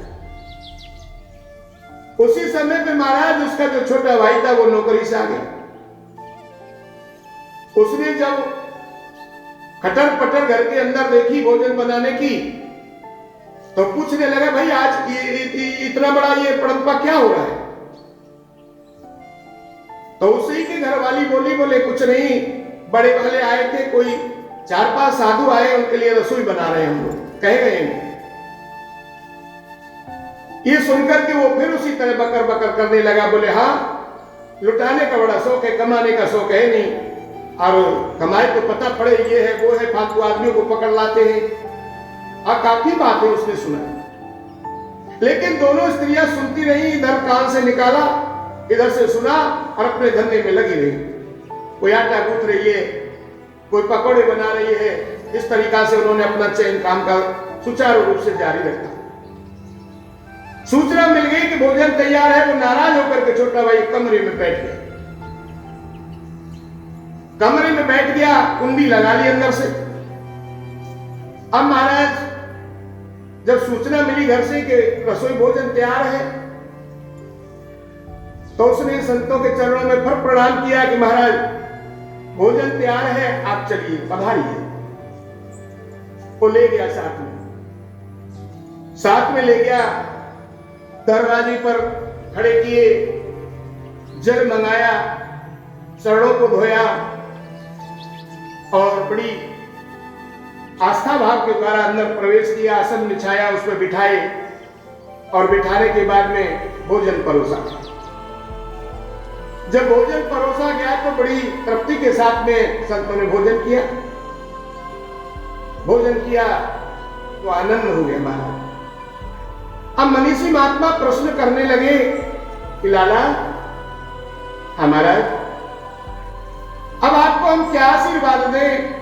उसी समय पे महाराज उसका जो छोटा भाई था वो नौकरी से आ गया। उसने जब खटर पटर घर के अंदर देखी भोजन बनाने की तो पूछने लगा भाई आज इतना बड़ा ये पड़प्पा क्या हो रहा है? तो उसी की घरवाली बोली, बोले कुछ नहीं, बड़े वाले आए थे, कोई 4-5 साधु आए, उनके लिए रसोई बना रहे हैं हम लोग, कह गए हैं। ये सुनकर के वो फिर उसी तरह बकर बकर करने लगा। बोले हाँ, लुटाने का बड़ा शौक है, कमाने का शौक है नहीं, और कमाए तो पता पड़े ये है वो है, फालतू आदमियों को पकड़ लाते हैं। और काफी बातें उसने सुना, लेकिन दोनों स्त्रियां सुनती रही। इधर कान से निकाला, इधर से सुना, और अपने धंधे में लगी रही। कोई आटा गूंथ रही है, कोई पकौड़े बना रही है। इस तरीका से उन्होंने अपना चयन काम का सुचारू रूप से जारी रखा। सूचना मिल गई कि भोजन तैयार है। वो नाराज होकर के छोटा भाई कमरे में बैठ गया। कमरे में बैठ गया, कुंडी लगा ली अंदर से। अब महाराज जब सूचना मिली घर से कि रसोई भोजन तैयार है, तो उसने संतों के चरणों में फिर प्रणाम किया कि महाराज भोजन तैयार है, आप चलिए, पधारिए। वो ले गया साथ में ले गया। दरवाजे पर खड़े किए, जल मंगाया, चरणों को धोया, और बड़ी आस्था भाव के द्वारा अंदर प्रवेश किया। आसन बिछाया, उसमें बिठाए, और बिठाने के बाद में भोजन परोसा। जब भोजन परोसा गया तो बड़ी तृप्ति के साथ में संतों ने भोजन किया। भोजन किया तो आनंद हो गया महाराज। अब मनीषी महात्मा प्रश्न करने लगे कि लाला, हमारा अब आपको हम क्या आशीर्वाद दें?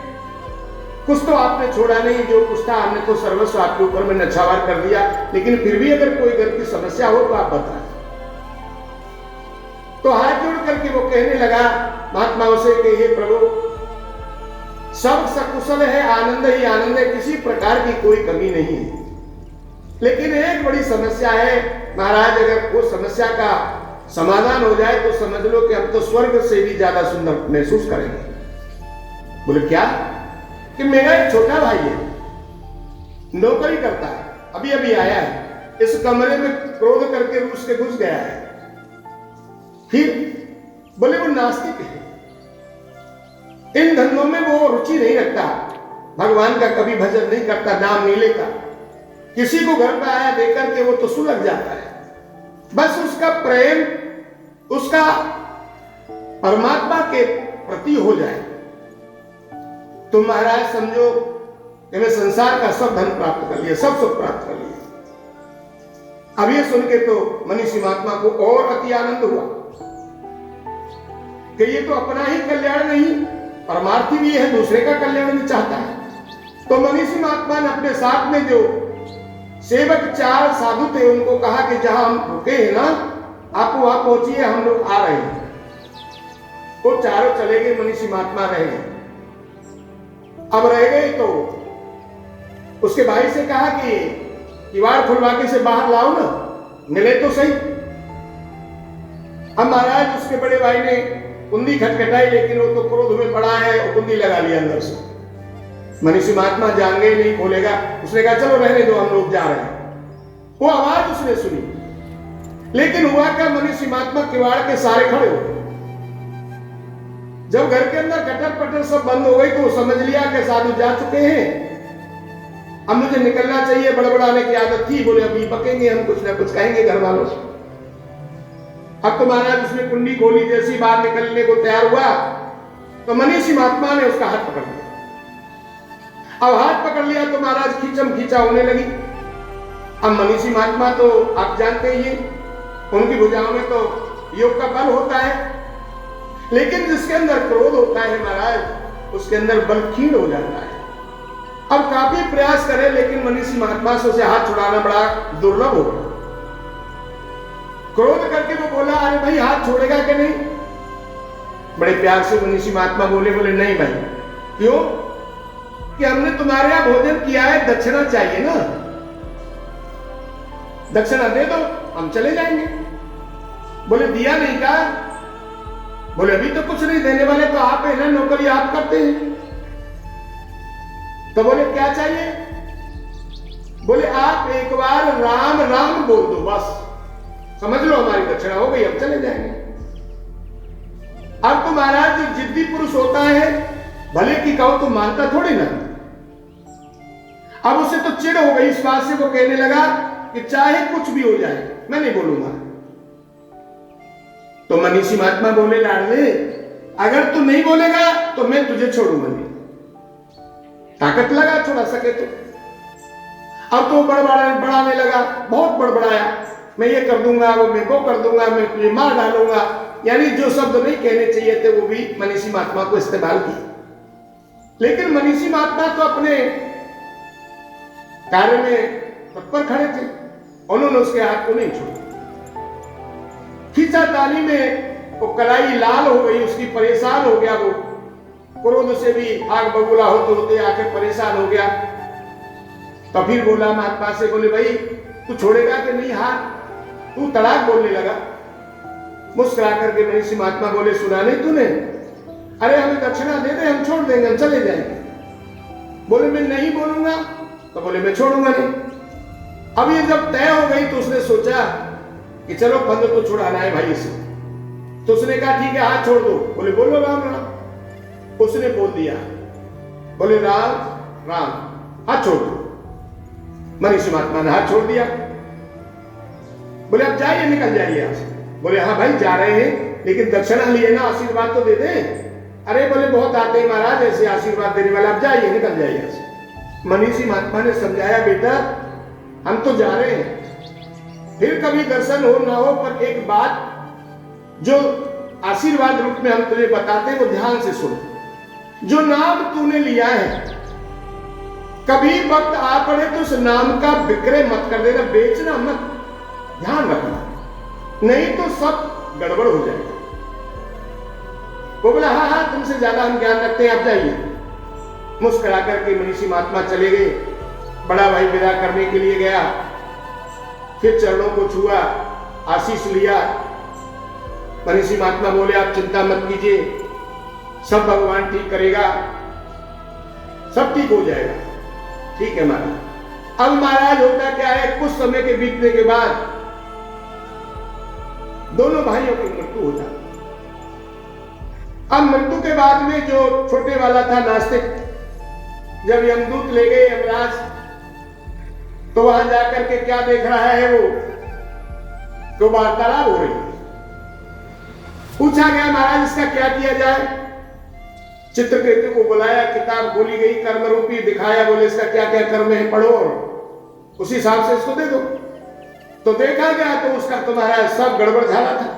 कुछ तो आपने छोड़ा नहीं, जो कुछ था हमने तो सर्वस्व आपके ऊपर में नछावर कर दिया, लेकिन फिर भी अगर कोई घर की समस्या हो तो आप बताएं। तो हाथ जोड़ करके वो कहने लगा महात्माओं से कि हे प्रभु, सब सकुशल है, आनंद ही आनंद है, किसी प्रकार की कोई कमी नहीं है। लेकिन एक बड़ी समस्या है महाराज, अगर वो समस्या का समाधान हो जाए तो समझ लो कि हम तो स्वर्ग से भी ज्यादा सुंदर महसूस करेंगे। बोले क्या? कि मेरा एक छोटा भाई है, नौकरी करता है, अभी अभी आया है, इस कमरे में क्रोध करके रूस के घुस गया है। फिर बोले वो नास्तिक है, इन धंधों में वो रुचि नहीं रखता, भगवान का कभी भजन नहीं करता, नाम नहीं लेता। किसी को घर पे आया देकर के वो तो सुलग जाता है। बस उसका प्रेम उसका परमात्मा के प्रति हो जाए तो महाराज समझो कि मैं संसार का सब धन प्राप्त कर लिया, सब सुख प्राप्त कर लिया। अब ये सुन के तो मनीषी महात्मा को और अति आनंद हुआ कि ये तो अपना ही कल्याण नहीं, परमार्थी भी है, दूसरे का कल्याण भी चाहता है। तो मनीषी महात्मा ने अपने साथ में जो सेवक 4 साधु थे उनको कहा कि जहां हम रुके हैं ना, आप वहां पहुंचिए, हम लोग आ रहे हैं। वो चारों चले गए, मनीषी महात्मा रह गए। अब रह गए तो उसके भाई से कहा कि किवाड़ खुलवा के से बाहर लाओ ना, मिले तो सही। अब महाराज उसके बड़े भाई ने कुंडी खटखटाई, लेकिन वो तो क्रोध में पड़ा है, वो कुंडी लगा लिया अंदर से। मनीषी महात्मा जाएंगे नहीं, खोलेगा। उसने कहा चलो रहने दो, हम लोग जा रहे हैं। वो आवाज उसने सुनी, लेकिन हुआ क्या, मनीषी महात्मा किवाड़ के सारे खड़े हो गए। जब घर के अंदर कटर पटर सब बंद हो गई तो समझ लिया कि साधु जा चुके हैं, अब मुझे निकलना चाहिए। बड़बड़ाने की आदत थी, बोले अभी पकेंगे, हम कुछ ना कुछ कहेंगे घर वालों से। अब तो महाराज उसने कुंडी खोली, जैसी बाहर निकलने को तैयार हुआ तो मनीषी महात्मा ने उसका हाथ पकड़ लिया। अब हाथ पकड़ लिया तो महाराज खींचम खींचा होने लगी। अब मनीषी महात्मा तो आप जानते ही हैं, उनकी भुजाओं में तो योग का बल होता है, लेकिन जिसके अंदर क्रोध होता है महाराज, उसके अंदर बल क्षीण हो जाता है। अब काफी प्रयास करे, लेकिन मनीषी महात्मा से उसे हाथ छुड़ाना बड़ा दुर्लभ हो गया। क्रोध करके वो बोला, अरे भाई हाथ छोड़ेगा कि नहीं? बड़े प्यार से मनीषी महात्मा बोले नहीं भाई। क्यों? कि हमने तुम्हारे यहां भोजन किया है, दक्षिणा चाहिए ना, दक्षिणा दे दो, हम चले जाएंगे। बोले दिया नहीं का? बोले अभी तो कुछ नहीं देने वाले, तो आप है ना, नौकरी आप करते हैं। तो बोले क्या चाहिए? बोले आप एक बार राम राम बोल दो, बस समझ लो हमारी दक्षिणा हो गई, अब चले जाएंगे। अब तो महाराज जो जिद्दी पुरुष होता है भले की कहो तो मानता थोड़ी ना। अब उसे तो चिढ़ हो गई इस बात से, वो कहने लगा कि चाहे कुछ भी हो जाए मैं नहीं बोलूंगा। तो मनीषी महात्मा बोले, लाडले अगर तू नहीं बोलेगा तो मैं तुझे छोड़ूंगा नहीं। ताकत लगा छोड़ा सके तो। अब तो बढ़ाने लगा, बहुत बड़बड़ाया, मैं ये कर दूंगा, वो मैं वो कर दूंगा, मैं तुझे मार डालूंगा। यानी जो शब्द नहीं कहने चाहिए थे वो भी मनीषी महात्मा को इस्तेमाल किए। लेकिन मनीषी महात्मा तो अपने कार्य में तत्पर खड़े थे, उन्होंने उसके हाथ को नहीं छोड़ा। खींचातानी में वो कलाई लाल हो गई, उसकी परेशान हो गया, वो क्रोध से भी आग बबूला होते होते आके परेशान हो गया। तो फिर बोला महात्मा से, बोले भाई तू छोड़ेगा कि नहीं हाथ? तू तड़ाक बोलने लगा। मुस्कुरा करके मनीषी महात्मा बोले, सुना नहीं तूने? अरे हमें दक्षिणा दे दे, हम छोड़ देंगे, हम चले जाएंगे। बोले मैं नहीं बोलूंगा। तो बोले मैं छोड़ूंगा नहीं। अब ये जब तय हो गई तो उसने सोचा कि चलो फंद तो छुड़ाना है भाई से। तो उसने कहा ठीक है हाथ छोड़ दो। बोले बोलो राम राम। उसने बोल दिया, बोले राम राम, हाथ छोड़ दो। मनीषी महात्मा ने हाथ छोड़ दिया। बोले अब जाइए, निकल जाइए यहाँ से। बोले हाँ भाई जा रहे हैं, लेकिन दक्षिणा लिए ना, आशीर्वाद तो दे दें। अरे बोले बहुत आते हैं महाराज ऐसे आशीर्वाद देने वाले, अब जाइए, निकल जाइए यहाँ से। मनीषी महात्मा ने समझाया, बेटा हम तो जा रहे हैं, फिर कभी दर्शन हो ना हो, पर एक बात जो आशीर्वाद रूप में हम तुझे बताते वो ध्यान से सुन। जो नाम तूने लिया है, कभी वक्त आ पड़े तो उस नाम का विक्रय मत कर देना, बेचना मत, ध्यान रखना, नहीं तो सब गड़बड़ हो जाएगा। वो बोला हाँ हाँ तुमसे ज्यादा हम ज्ञान रखते हैं, आप जाइए। मुस्कुरा करके मनीषी महात्मा चले गए। बड़ा भाई विदा करने के लिए गया, फिर चरणों को छुआ, आशीष लिया। मनीषी महात्मा बोले आप चिंता मत कीजिए, सब भगवान ठीक करेगा, सब ठीक हो जाएगा। ठीक है महाराज। अब महाराज होता क्या है, कुछ समय के बीतने के बाद दोनों भाइयों की मृत्यु हो जाती। अब मृत्यु के बाद में जो छोटे वाला था नास्तिक, जब यमदूत ले गए यमराज, तो वहां जाकर के क्या देख रहा है वो, तो वार्तालाप हो रही। पूछा गया महाराज इसका क्या किया जाए? चित्रकेतु को बुलाया, किताब खोली गई, कर्म रूपी दिखाया, बोले इसका क्या क्या कर्म है पढ़ो और उसी हिसाब से इसको दे दो। तो देखा गया तो उसका तो महाराज सब गड़बड़ झाला था।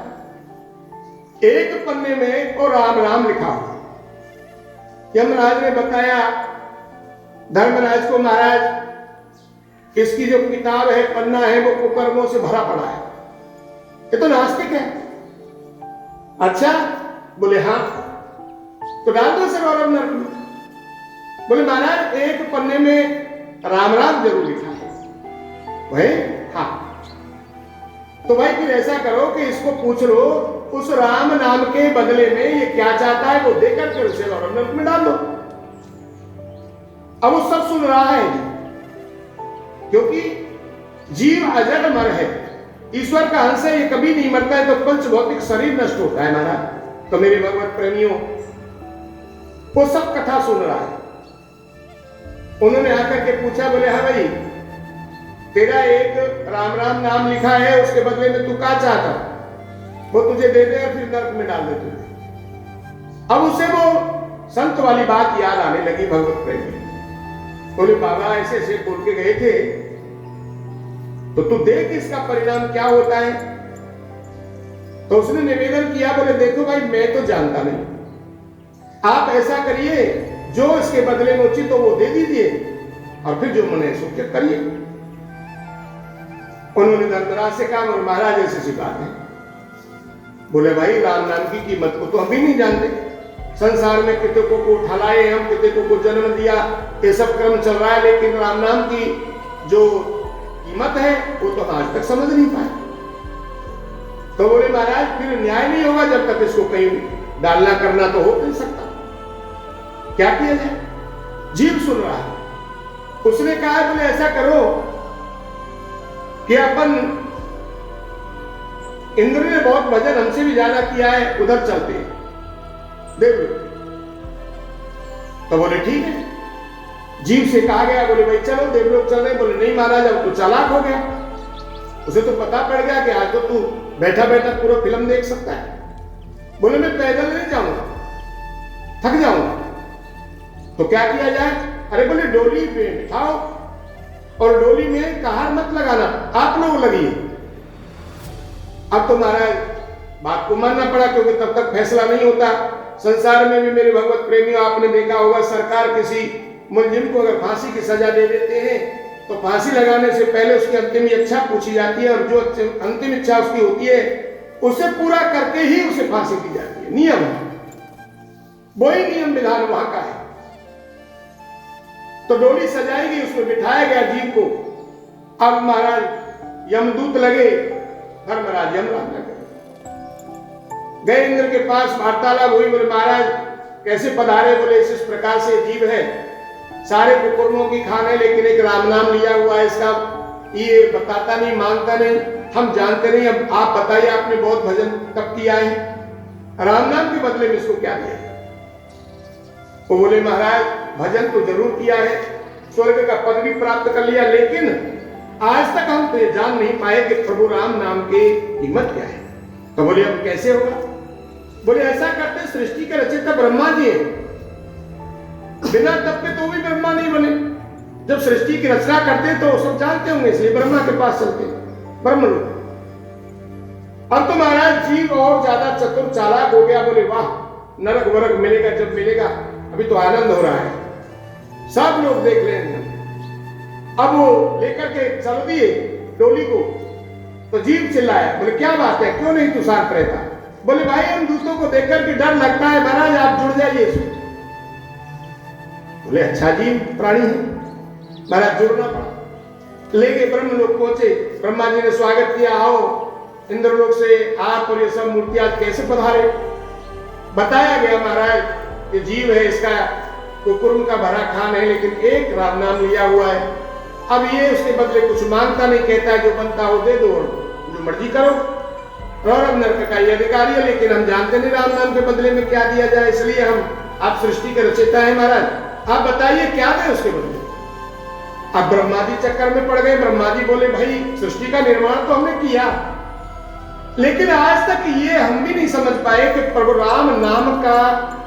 एक पन्ने में और राम राम लिखा हुआ। यमराज ने बताया धर्मराज को, महाराज इसकी जो किताब है, पन्ना है, वो कुकर्मों से भरा पड़ा है, ये तो नास्तिक है। अच्छा, बोले हाँ, तो डाल दो सरोवर नरक में। बोले महाराज एक पन्ने में राम राम जरूर लिखा है। वही हाँ, तो भाई फिर ऐसा करो कि इसको पूछ लो उस राम नाम के बदले में ये क्या चाहता है, वो देकर के उसे सरोवर नरक में डाल दो। अब वो सब सुन रहा है, क्योंकि जीव अजर अमर है, ईश्वर का अंश है, ये कभी नहीं मरता है। तो पंच भौतिक शरीर नष्ट होता है महाराज। तो मेरे भगवत प्रेमियों, वो सब कथा सुन रहा है। उन्होंने आकर के पूछा, बोले हाँ भाई तेरा एक राम राम नाम लिखा है, उसके बदले में तू क्या चाहता? वो तुझे दे दे और फिर नरक में डाल दे तुझे। अब उसे वो संत वाली बात याद आने लगी भगवत प्रेमी। बोले बाबा ऐसे ऐसे बोल के गए थे, तो तू देख इसका परिणाम क्या होता है। तो उसने निवेदन किया, बोले देखो भाई मैं तो जानता नहीं, आप ऐसा करिए जो इसके बदले में उचित हो वो दे दीजिए और फिर जो मन है सो करिए। उन्होंने धर्मराज से कहा, महाराज ऐसी सी बात है। बोले भाई राम नाम की कीमत को तो हम भी नहीं जानते, संसार में कितने को उठा लाए हम, कितने को जन्म दिया, ये सब क्रम चल रहा है, लेकिन राम नाम की जो कीमत है वो तो आज तक समझ नहीं पाए। तो बोले महाराज फिर न्याय नहीं होगा जब तक इसको कहीं डालना करना तो हो नहीं सकता, क्या किया जाए? जीव सुन रहा है। उसने कहा, बोले ऐसा करो कि अपन, इंद्र ने बहुत भजन हमसे भी ज्यादा किया है, उधर चलते हैं, देख लो। तो बोले ठीक है। जीव से कहा गया, बोले भाई चलो देवलोक चल रहे। बोले नहीं महाराज, अब तो चालाक हो गया, उसे तो पता पड़ गया कि आज तो तू बैठा बैठा पूरा फिल्म देख सकता है। बोले मैं पैदल नहीं जाऊंगा, थक जाऊंगा। तो क्या किया जाए? अरे बोले डोली पे बिठाओ और डोली में कहार मत लगाना, आप लोग लगिए। अब तो महाराज बात को मानना पड़ा, क्योंकि तब तक फैसला नहीं होता। संसार में भी मेरे भगवत प्रेमियों, आपने देखा होगा, सरकार किसी मुलजिम को अगर फांसी की सजा दे देते हैं तो फांसी लगाने से पहले उसकी अंतिम इच्छा पूछी जाती है, और जो अंतिम इच्छा उसकी होती है उसे पूरा करके ही उसे फांसी दी जाती है। नियम है, वही नियम विधान वहां का है। तो डोली सजाई गई, उसमें बिठाया गया जीव को। अब महाराज यमदूत लगे, धर्मराज यमराज लगे, गए इंद्र के पास, वार्तालाप हुई। बोले महाराज कैसे पधारे? बोले इस प्रकार से जीव है, सारे कुकुरमों की खान है, लेकिन एक राम नाम लिया हुआ है, इसका ये बताता नहीं, मानता नहीं, हम जानते नहीं। अब आप बताइए, आपने बहुत भजन तब किया है, राम नाम के बदले में इसको क्या दिया? वो बोले महाराज भजन तो जरूर किया है, स्वर्ग का पद भी प्राप्त कर लिया, लेकिन आज तक हम तो ये जान नहीं पाए कि प्रभु राम नाम की कीमत क्या है। तो बोले अब कैसे होगा? बोले ऐसा करते, सृष्टि के रचयिता ब्रह्मा जी है, बिना तप के तो भी ब्रह्मा नहीं बने। जब सृष्टि की रचना करते तो सब जानते होंगे, इसलिए ब्रह्मा के पास चलते ब्रह्मलोक। अब तो महाराज जीव और ज्यादा चतुर चालाक हो गया। बोले वाह, नरक वरक मिलेगा, जब मिलेगा, अभी तो आनंद हो रहा है, सब लोग देख लेंगे। अब वो लेकर के चल दिए डोली को, तो जीव चिल्लाया, बोले क्या बात है, क्यों नहीं तू शांत रहता? बोले भाई हम दूसरों को देख करके डर लगता है महाराज, आप जुड़ जाइए इसमें। बोले अच्छा जीव प्राणी है, महाराज जुड़ना पड़ा। लेके ब्रह्मलोक पहुंचे, ब्रह्मा जी ने स्वागत किया, आओ इंद्रलोक से आप और ये सब मूर्ति आज कैसे पधारे? बताया गया महाराज ये जीव है, इसका कुकुर्म का भरा खान है, लेकिन एक राम नाम लिया हुआ है। अब ये उसके बदले कुछ मांगता नहीं, कहता है जो बनता हो दे दो, जो मर्जी करो, और अब नरक का ये अधिकारी है, लेकिन हम जानते नहीं राम नाम के बदले में क्या दिया जाए, इसलिए हम आप सृष्टि के रचयिता है महाराज, आप बताइए क्या दे उसके बदले। अब ब्रह्मा जी चक्कर में पड़ गए। ब्रह्मा जी बोले भाई सृष्टि का निर्माण तो हमने किया, लेकिन आज तक ये हम भी नहीं समझ पाए कि प्रभु राम नाम का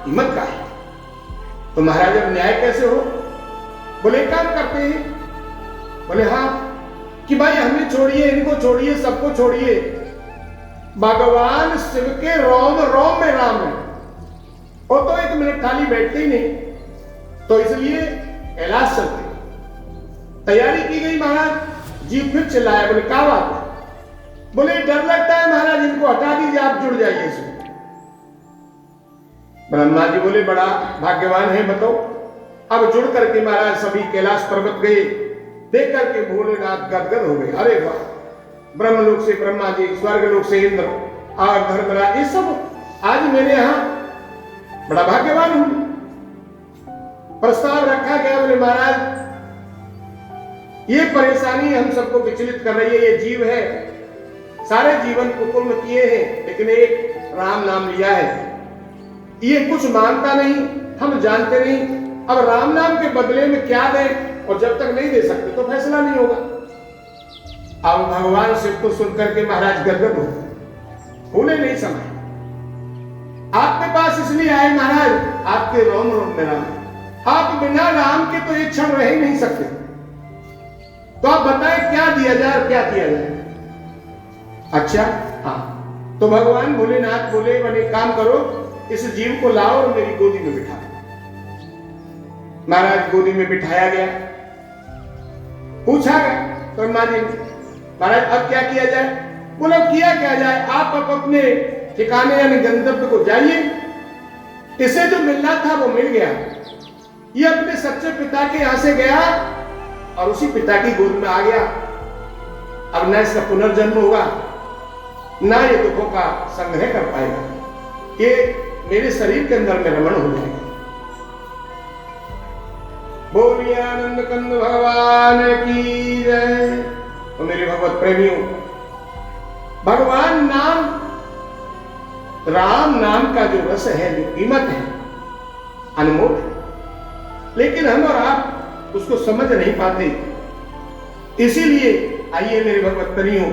कीमत का है। तो महाराज अब न्याय कैसे हो? बोले काम करते हैं। बोले हाँ, कि भाई हमें छोड़िए, इनको छोड़िए, सबको छोड़िए, भगवान शिव के रोम रोम में राम है, वो तो एक मिनट खाली बैठते ही नहीं, तो इसलिए कैलाश चलते। तैयारी की गई महाराज। जीव फिर चिल्लाया, बोले क्या बात है? बोले डर लगता है महाराज, इनको हटा दीजिए, आप जुड़ जाइए इसमें। ब्रह्मा जी बोले बड़ा भाग्यवान है, बताओ। अब जुड़ करके महाराज सभी कैलाश पर्वत गए, देख करके भोलेनाथ गदगद हो गए। अरे वाह, ब्रह्मलोक से ब्रह्मा जी, स्वर्गलोक से इंद्र और धर्मराज, ये सब आज मेरे यहां बड़ा भाग्यवान हूं। प्रस्ताव रखा गया, बोले महाराज ये परेशानी हम सबको विचलित कर रही है, ये जीव है, सारे जीवन कुकुर्म किए हैं, लेकिन एक राम नाम लिया है, ये कुछ मानता नहीं, हम जानते नहीं, अब राम नाम के बदले में क्या दें, और जब तक नहीं दे सकते तो फैसला नहीं होगा। अब भगवान शिव को सुनकर के महाराज गदगद हो, भूले नहीं समय, आपके पास इसलिए आए महाराज, आपके रोम रोम में राम है, आप बिना राम के तो एक क्षण रह ही नहीं सकते, तो आप बताएं क्या दिया जाए और क्या किया जाए? अच्छा हाँ, तो भगवान भोलेनाथ बोले बने काम करो, इस जीव को लाओ और मेरी गोदी में बिठा। महाराज गोदी में बिठाया गया, पूछा गया ब्रह्मा जी महाराज अब क्या किया जाए? बोला किया क्या जाए, आप अब अपने ठिकाने यानी गंतव्य को जाइए, इसे जो मिलना था वो मिल गया, ये अपने सच्चे पिता के यहां से गया और उसी पिता की गोद में आ गया। अब न इसका पुनर्जन्म होगा, ना ये दुखों का संग्रह कर पाएगा, ये मेरे शरीर के अंदर में रमण हो जाएगा। बोलिए आनंद कंद भगवान की जय। तो मेरे भगवत प्रेमियों, भगवान नाम, राम नाम का जो रस है, जो कीमत है, अनमोल है। लेकिन हम और आप उसको समझ नहीं पाते। इसीलिए आइए मेरे भगवत प्रियों,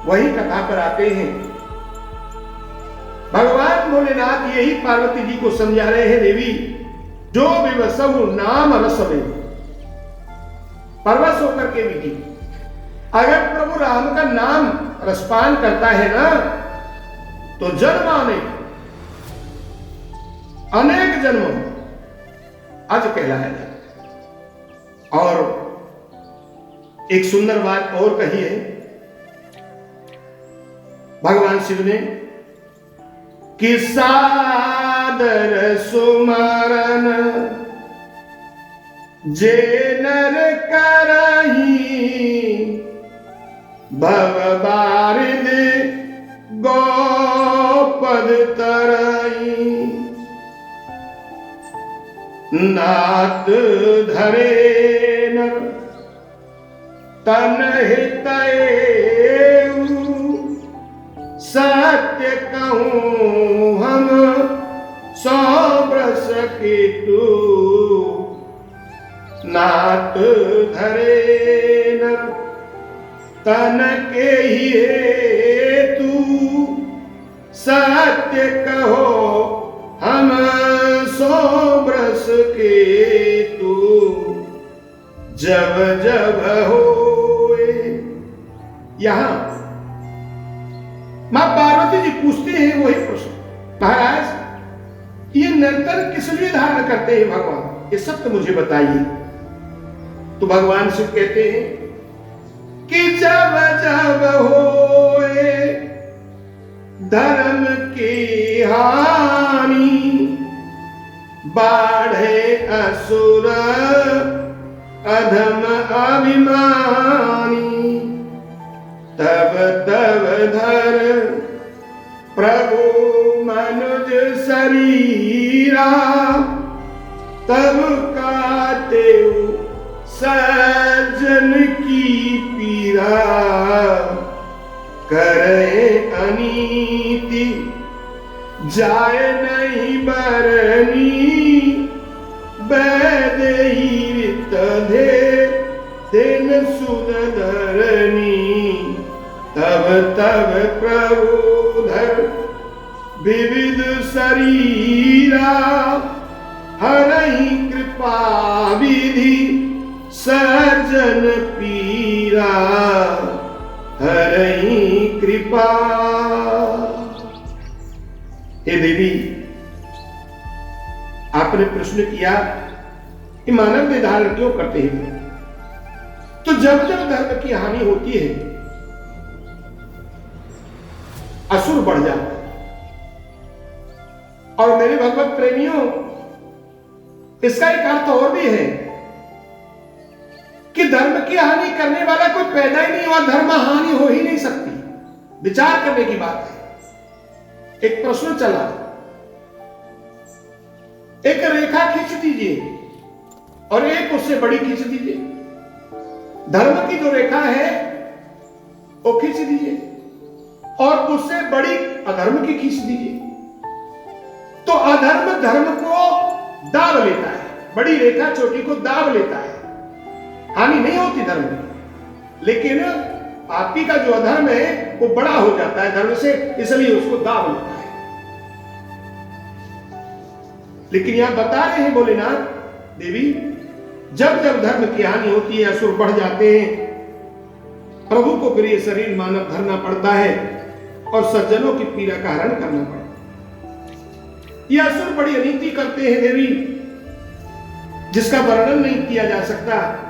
वही कथा पर आते हैं। भगवान भोलेनाथ यही पार्वती जी को समझा रहे हैं, देवी जो विवसहु नाम रस में, परवश होकर के विधि, अगर प्रभु राम का नाम रसपान करता है ना, तो जन्म अनेक जन्मों अज कहलाएगा। और एक सुंदर बात और कही है भगवान शिव ने कि सादर सुमरन जे नर करही, भव बारिद गोपद तरई, नाथ धरे नर तन हितैउ, सत्य कहूँ हम सौ बरस केतु, नाथ धरे नर तन के ही हेतु, सत्य कहो हम सौ बरस केतु, जब जब होए। यहां मां पार्वती जी पूछते हैं वही प्रश्न, महाराज ये नर्तन किस लिए धारण करते हैं भगवान, ये सब तो मुझे बताइए। तो भगवान शिव कहते हैं कि जब जब होए धर्म की हानि, बाढ़े असुर अधम अभिमानी, तब तब धर प्रभु मनुज शरीरा, तब काटे सज्जन की पीरा, करे अनीति जाए नहीं बरनी, बैदेही रित धे दिन सुद धरनी, तब तब प्रभु धर विविध शरीरा, हरहि कृपा विधि सज्जन पीरा, हरहि कृपा। हे देवी, आपने प्रश्न किया कि मानव निर्धारण क्यों करते हैं? तो जब जब धर्म की हानि होती है, असुर बढ़ जाता है। और मेरे भगवत प्रेमियों, इसका एक अर्थ और भी है कि धर्म की हानि करने वाला कोई पैदा ही नहीं हुआ, धर्म हानि हो ही नहीं सकती। विचार करने की बात है। एक प्रश्न चला, एक रेखा खींच दीजिए और एक उससे बड़ी खींच दीजिए। धर्म की जो रेखा है वो खींच दीजिए और उससे बड़ी अधर्म की खींच दीजिए। तो अधर्म धर्म को दाब लेता है, बड़ी रेखा छोटी को दाब लेता है, हानि नहीं होती धर्म की। लेकिन पापी का जो अधर्म है वो बड़ा हो जाता है धर्म से, इसलिए उसको दाब लेता है। लेकिन यहां बता रहे हैं भोलेनाथ देवी, जब जब धर्म की हानि होती है, असुर बढ़ जाते हैं, प्रभु को फिर ये शरीर मानव धरना पड़ता है और सज्जनों की पीड़ा का हरण करना पड़ता है। ये असुर बड़ी अनीति करते हैं देवी, जिसका वर्णन नहीं किया जा सकता।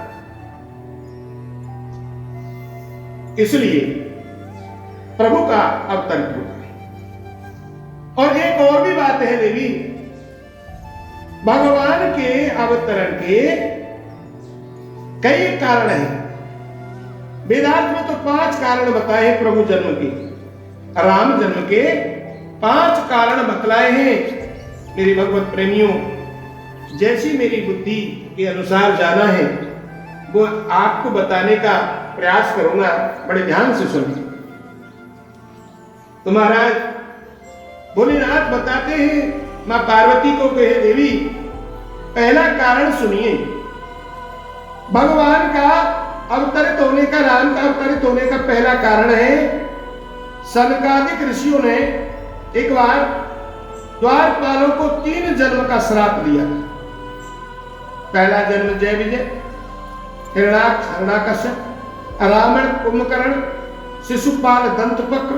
इसलिए प्रभु का अवतरण होता है। और एक और भी बात है देवी, भगवान के अवतरण के कई कारण हैं। वेदांत में तो 5 कारण बताए हैं प्रभु जन्म के, राम जन्म के 5 कारण बतलाए हैं। मेरी भगवत प्रेमियों, जैसी मेरी बुद्धि के अनुसार जाना है वो आपको बताने का प्रयास करूंगा, बड़े ध्यान से सुनिए। तो महाराज भोलेनाथ बताते हैं, मां पार्वती को कहे देवी पहला कारण सुनिए। भगवान का अवतरित होने का, राम का अवतरित होने का पहला कारण है, सनकादिक ऋषियों ने एक बार द्वारपालों को 3 जन्म का श्राप दिया। पहला जन्म जय विजय, हिरणाक्ष हिरणाकश्यप, रावण कुंभकर्ण, शिशुपाल दंतवक्र,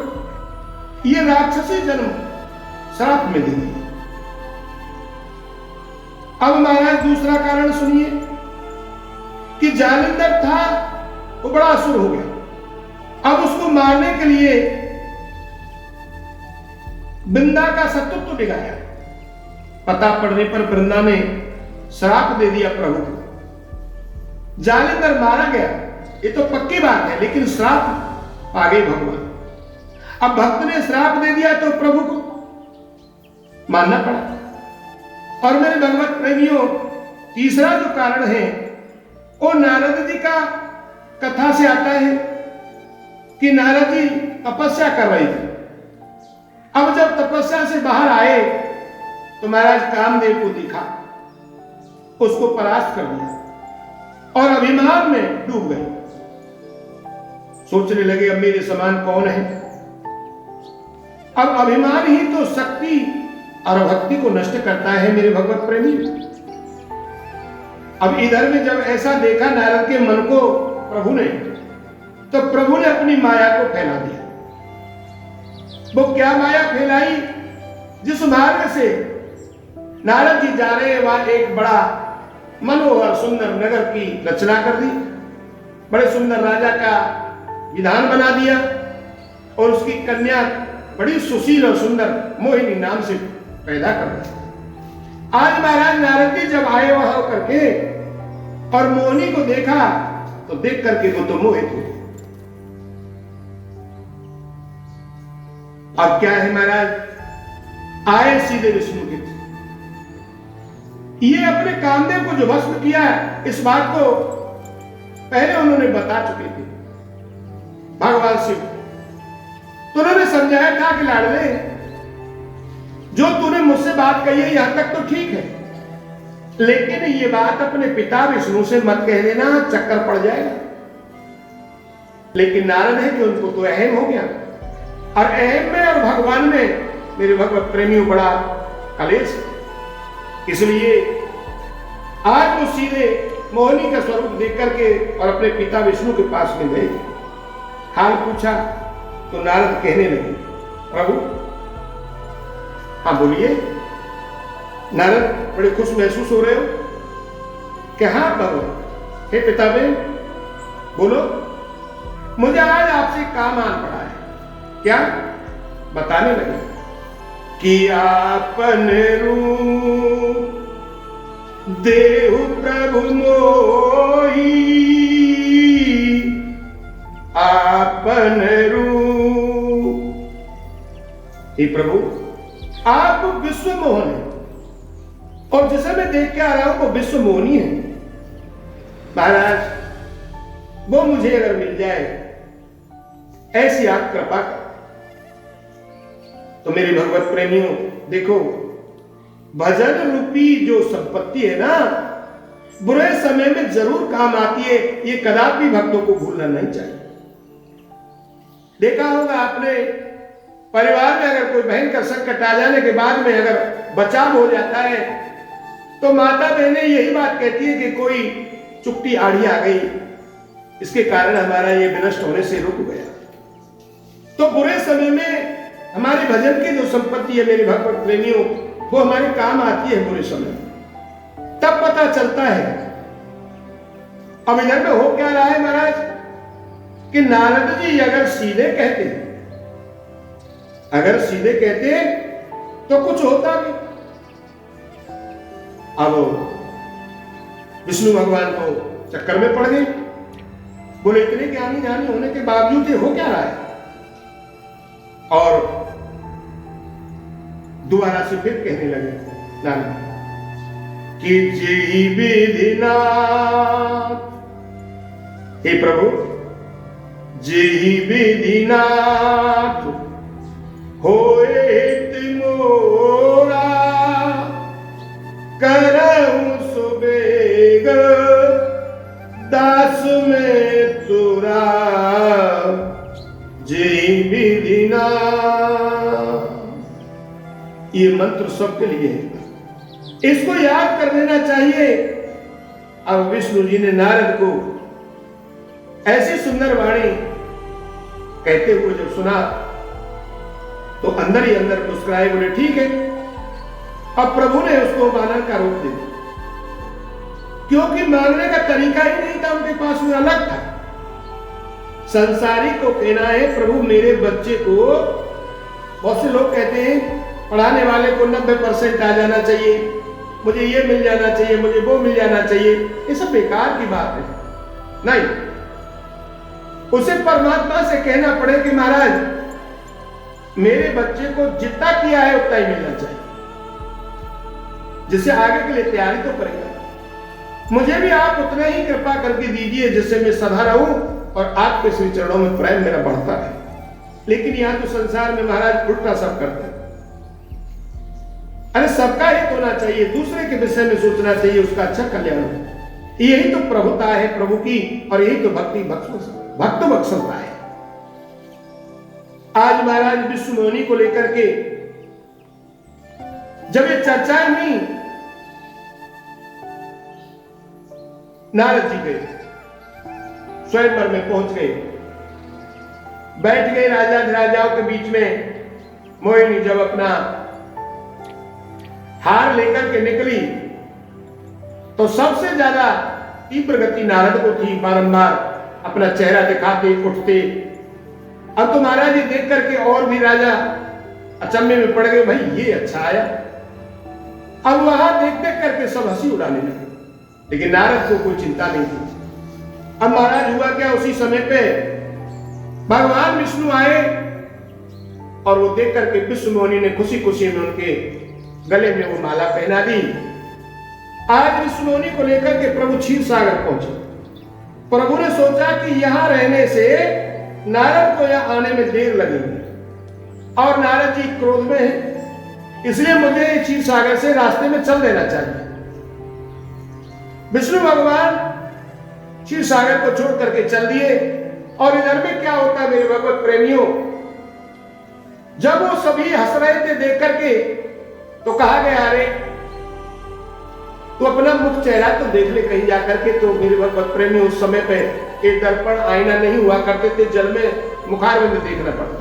ये राक्षसी जन्म श्राप में दे दिए। अब महाराज दूसरा कारण सुनिए कि जालिंदर था, वो बड़ा असुर हो गया। अब उसको मारने के लिए वृंदा का शत्रुत्व दिखाया। पता पड़ने पर वृंदा ने श्राप दे दिया प्रभु को। जालिंदर मारा गया, ये तो पक्की बात है, लेकिन श्राप आ गए भगवान। अब भक्त ने श्राप दे दिया तो प्रभु को मानना पड़ा। और मेरे भगवत प्रेमियों, तीसरा जो कारण है वो नारद जी का कथा से आता है कि नारद जी तपस्या कर रहे थे। अब जब तपस्या से बाहर आए तो महाराज कामदेव को दिखा, उसको परास्त कर दिया और अभिमान में डूब गए। सोचने लगे अब मेरे समान कौन है। अब अभिमान ही तो शक्ति और भक्ति को नष्ट करता है मेरे भगवत प्रेमी। अब इधर में जब ऐसा देखा नारद के मन को प्रभु ने, तो प्रभु ने अपनी माया को फैला दिया। वो क्या माया फैलाई? जिस मार्ग से नारद जी जा रहे हैं वहां एक बड़ा मनोहर सुंदर नगर की रचना कर दी, बड़े सुंदर राजा का विधान बना दिया और उसकी कन्या बड़ी सुशील और सुंदर मोहिनी नाम से पैदा कर दिया। आज महाराज नारद जी जब आए वहां करके और मोहिनी को देखा तो देख करके वो तो मोहित हो। अब क्या है महाराज, आए सीधे विष्णु के, ये अपने कामदेव को जो भस्म किया इस बात को पहले उन्होंने बता चुके थे भगवान शिव। तो उन्होंने समझाया था कि लाडले, जो तूने मुझसे बात कही है यहां तक तो ठीक है, लेकिन ये बात अपने पिता विष्णु से मत कह देना, चक्कर पड़ जाएगा। लेकिन नारद है कि उनको तो अहम हो गया, और अहम में और भगवान में मेरे भगवत प्रेमियों बड़ा कलेश। इसलिए आज वो सीधे मोहिनी का स्वरूप देख करके और अपने पिता विष्णु के पास में गए, हाल पूछा तो नारद कहने लगे, प्रभु। हाँ बोलिए। नारद बड़े खुश महसूस हो रहे हो? क्या? हाँ प्रभु। हे पिता बहन बोलो। मुझे आज आपसे काम आन पड़ा है। क्या? बताने लगे कि आपन रूप देहु प्रभु मोही, आपन रूप। हे प्रभु, आप विश्व मोहन है और जिसे मैं देख के आ रहा हूं वो विश्व मोहनी है। महाराज वो मुझे अगर मिल जाए ऐसी आप कृपा कर। तो मेरे भगवत प्रेमियों देखो, भजन रूपी जो संपत्ति है ना, बुरे समय में जरूर काम आती है, ये कदापि भक्तों को भूलना नहीं चाहिए। देखा होगा आपने, परिवार में अगर कोई भयंकर संकट आ जाने के बाद में अगर बचाव हो जाता है तो माता बहनें यही बात कहती है कि कोई चुपटी आड़ी आ गई, इसके कारण हमारा ये विनष्ट होने से रुक गया। तो बुरे समय में हमारे भजन की जो संपत्ति है मेरे भगवत प्रेमियों, वो हमारे काम आती है बुरे समय में, तब पता चलता है। अब इधर में हो क्या रहा है महाराज कि नारद जी अगर सीधे कहते, अगर सीधे कहते तो कुछ होता भी। अब विष्णु भगवान को चक्कर में पड़ गए, बोले इतने ज्ञानी ज्ञानी होने के बावजूद ये हो क्या रहा है। और दोबारा से फिर कहने लगे नारद कि जेहि विधिनाथ, हे प्रभु जेहि विधिनाथ होए मोरा करऊं बस में तुरा जे विधि ना। ये मंत्र सबके लिए है, इसको याद कर लेना चाहिए। अब विष्णु जी ने नारद को ऐसी सुंदर वाणी कहते हुए जब सुना तो अंदर ही अंदर मुस्कुराए, बोले ठीक है। अब प्रभु ने उसको मानने का रोक दिया, क्योंकि मांगने का तरीका ही नहीं था उनके पास, में अलग था। संसारी को कहना है प्रभु मेरे बच्चे को, बहुत से लोग कहते हैं पढ़ाने वाले को 90% आ जाना चाहिए, मुझे ये मिल जाना चाहिए, मुझे वो मिल जाना चाहिए। ये सब बेकार की बात है। नहीं, उसे परमात्मा से कहना पड़े कि महाराज मेरे बच्चे को जितना किया है उतना ही मिलना चाहिए, जिससे आगे के लिए तैयारी तो करेगा। मुझे भी आप उतना ही कृपा करके दीजिए जिससे मैं सदा रहूं और आपके श्री चरणों में प्रेम मेरा बढ़ता है। लेकिन यहां तो संसार में महाराज उल्टा सब करते हैं। अरे सबका हित होना चाहिए, दूसरे के विषय में सोचना चाहिए, उसका अच्छा कल्याण हो। यही तो प्रभुता है प्रभु की, और यही तो भक्ति भक्त बख्शता है। आज महाराज विष्णु मुनि को लेकर के जब ये चर्चाएं हुई, नारद जी गए, स्वयंवर में पहुंच गए, बैठ गए राजाओं के बीच में। मोहिनी जब अपना हार लेकर के निकली तो सबसे ज्यादा तीव्र गति नारद को थी, बारंबार अपना चेहरा दिखाते उठते। अब तो महाराज जी देख करके और भी राजा अचंभे में पड़ गए, भाई ये अच्छा आया। अब वहां देख देख करके सब हंसी उड़ाने लगे, लेकिन नारद को कोई चिंता नहीं थी। अब महाराज हुआ क्या, उसी समय पे भगवान विष्णु आए और वो देख करके विष्णु मुनि ने खुशी खुशी में उनके गले में वो माला पहना दी। आज विष्णु मुनि को लेकर के प्रभु क्षीर सागर पहुंचे। प्रभु ने सोचा कि यहां रहने से नारद को यहां आने में देर लगेगी और नारद जी क्रोध में है, इसलिए मुझे क्षीर सागर से रास्ते में चल देना चाहिए। विष्णु भगवान क्षीर सागर को छोड़ करके चल दिए। और इधर में क्या होता है मेरे भगवत प्रेमियों, जब वो सभी हंस रहे थे देख करके तो कहा गया अरे तो अपना मुख चेहरा तो देख ले कहीं जाकर के। तो मेरे भगवत प्रेमी उस समय पे एक दर्पण आईना नहीं हुआ करते थे, जल में मुखारविंद देखना पड़ता।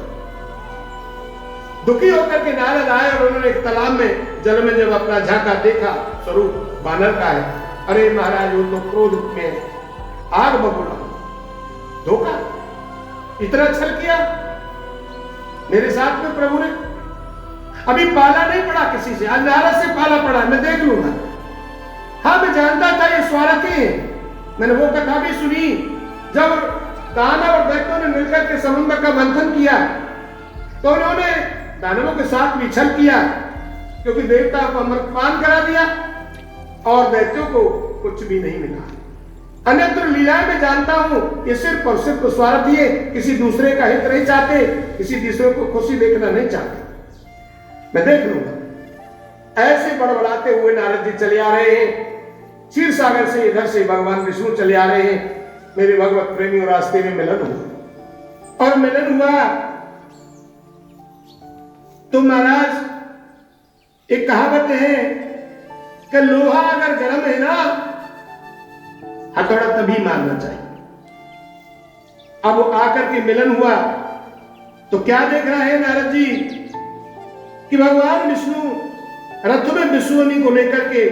दुखी होकर के नारद आए और उन्होंने एक तालाब में जल में जब अपना झांका देखा, स्वरूप बानर का है। अरे महाराज वो तो क्रोध में आग बबूला, धोखा, इतना छल किया मेरे साथ में प्रभु ने। अभी पाला नहीं पड़ा किसी से, आज नारद से पाला पड़ा, मैं देख लूंगा। हाँ मैं जानता था ये स्वार्थी है, मैंने वो कथा भी सुनी जब दानव और दैत्यों ने मिलकर के समुद्र का मंथन किया तो उन्होंने दानवों के साथ भी छल किया, क्योंकि देवता को अमृतपान करा दिया और दैत्यों को कुछ भी नहीं मिला। अन्यत्र लीलाएं मैं जानता हूं, ये सिर्फ और सिर्फ स्वार्थी है, किसी दूसरे का हित नहीं चाहते, किसी दूसरे को खुशी देखना नहीं चाहते। मैं देख लूंगा। ऐसे बड़बड़ाते हुए नारद जी चले आ रहे हैं, क्षीर सागर से इधर से भगवान विष्णु चले आ रहे हैं। मेरे भगवत प्रेमी और रास्ते में मिलन हुआ, और मिलन हुआ तो महाराज एक कहावत है कि लोहा अगर गर्म है ना, हथौड़ा तभी मारना चाहिए। अब वो आकर के मिलन हुआ तो क्या देख रहा है नारद जी कि भगवान विष्णु रथ में विष्णु मुनि को लेकर के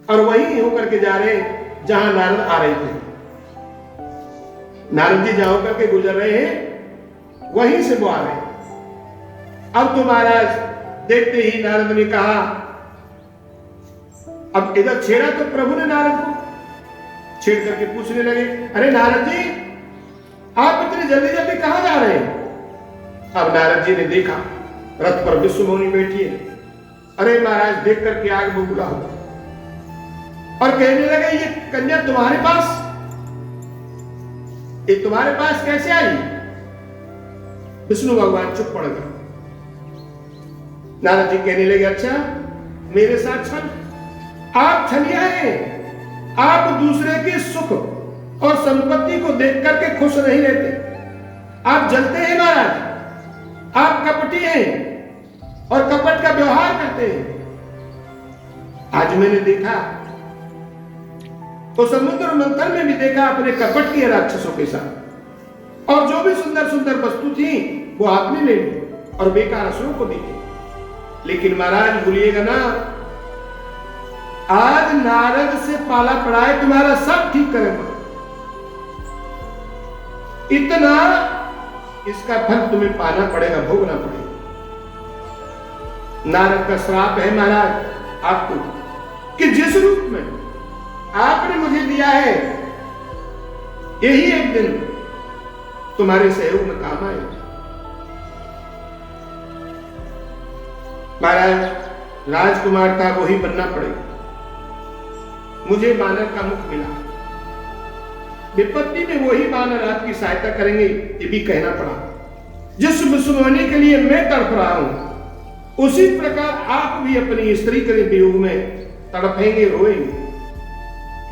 और वहीं होकर के जा रहे हैं जहां नारद आ रहे थे। नारद जी जहां होकर के गुजर रहे हैं वहीं से वो आ रहे हैं। अब तो महाराज देखते ही नारद ने कहा, अब इधर छेड़ा तो प्रभु ने नारद को छेड़ करके पूछने लगे, अरे नारद जी आप इतनी जल्दी जल्दी कहां जा रहे हैं? अब नारद जी ने देखा रथ पर विष्णु मुनि बैठी है। अरे महाराज देख करके आग बबूला हो और कहने लगे ये कन्या तुम्हारे पास, ये तुम्हारे पास कैसे आई? विष्णु भगवान चुप पड़ गए। नारद जी कहने लगे, अच्छा मेरे साथ छल, आप छलिया हैं, आप दूसरे के सुख और संपत्ति को देख करके खुश नहीं रहते। आप जलते हैं महाराज, आप कपटी हैं और कपट का व्यवहार करते हैं। आज मैंने देखा तो समुद्र मंथन में भी देखा अपने कपट के राक्षसों के साथ, और जो भी सुंदर सुंदर वस्तु थी वो आपने ले ली और बेकार असुरों को दी। लेकिन महाराज भूलिएगा ना, आज नारद से पाला पड़ा है, तुम्हारा सब ठीक करेगा। इतना इसका फल तुम्हें पाना पड़ेगा, भोगना पड़ेगा। नारद का श्राप है महाराज आपको कि जिस रूप में आपने मुझे दिया है, यही एक दिन तुम्हारे सहयोग में काम आएगा। महाराज राजकुमार था, वही बनना पड़ेगा। मुझे बानर का मुख मिला, विपत्ति में वही बानर आपकी सहायता करेंगे, ये भी कहना पड़ा। जिस विश्वमोहिनी के लिए मैं तड़प रहा हूं, उसी प्रकार आप भी अपनी स्त्री के वियोग में तड़पेंगे, रोएंगे।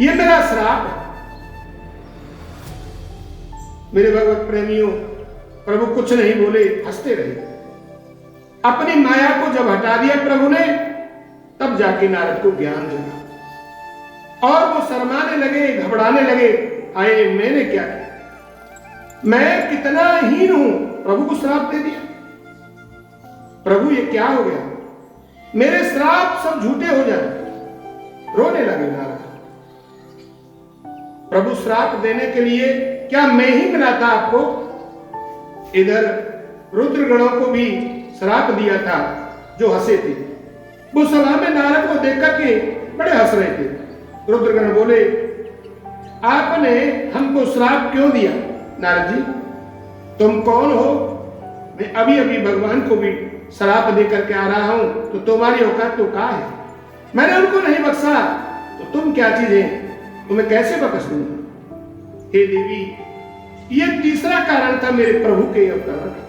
ये मेरा श्राप है। मेरे भगवत प्रेमियों, प्रभु कुछ नहीं बोले, हंसते रहे। अपनी माया को जब हटा दिया प्रभु ने, तब जाके नारद को ज्ञान जगा और वो शर्माने लगे, घबराने लगे। आए मैंने क्या किया, मैं कितना हीन हूं, प्रभु को श्राप दे दिया। प्रभु ये क्या हो गया, मेरे श्राप सब झूठे हो जाए। रोने लगे नारद। प्रभु श्राप देने के लिए क्या मैं ही मिला था आपको? इधर रुद्रगणों को भी श्राप दिया था जो हंसे थे। वो सभा में नारद को देख करके बड़े हंस रहे थे। रुद्रगण बोले, आपने हमको श्राप क्यों दिया? नारद जी, तुम कौन हो? मैं अभी अभी भगवान को भी श्राप दे करके आ रहा हूं, तो तुम्हारी औकात तो क्या है? मैंने उनको नहीं बख्शा, तो तुम क्या चीज है, तुम्हें कैसे बख्श दूंगा? हे देवी, ये तीसरा कारण था मेरे प्रभु के अवतरण का।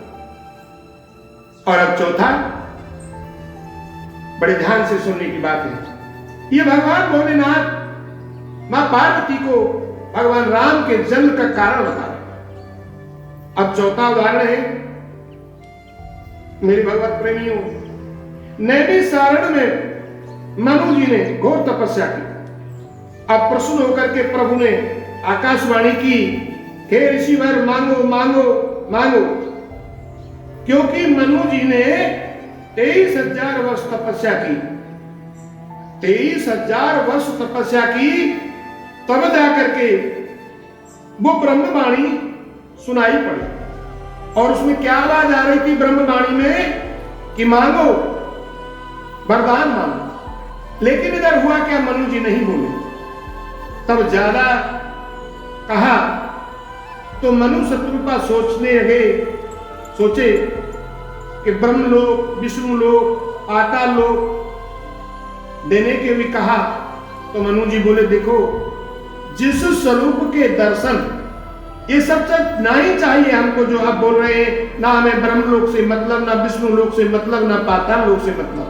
और अब चौथा, बड़े ध्यान से सुनने की बात है। ये भगवान भोलेनाथ मां पार्वती को भगवान राम के जन्म का कारण बता रहे। अब चौथा उदाहरण है मेरे भगवत प्रेमियों, नैमिषारण्य में मनु जी ने घोर तपस्या की। अब प्रसन्न होकर के प्रभु ने आकाशवाणी की, हे ऋषिवर मांगो मांगो मांगो। क्योंकि मनु जी ने 23,000 वर्ष तपस्या की, 23,000 वर्ष तपस्या की, तब जाकर के वो ब्रह्मवाणी सुनाई पड़ी। और उसमें क्या आवाज आ रही थी ब्रह्मवाणी में कि मांगो, वरदान मांगो। लेकिन इधर हुआ क्या, मनु जी नहीं बोले। तब ज्यादा कहा तो मनु शत्रुपा सोचने लगे, सोचे कि ब्रह्मलोक, विष्णुलोक, पाताल लोक देने के भी कहा। तो मनु जी बोले, देखो जिस स्वरूप के दर्शन, ये सब ना ही चाहिए हमको जो आप बोल रहे हैं। ना हमें ब्रह्मलोक से मतलब, ना विष्णु लोक से मतलब, ना पाताल लोक से मतलब।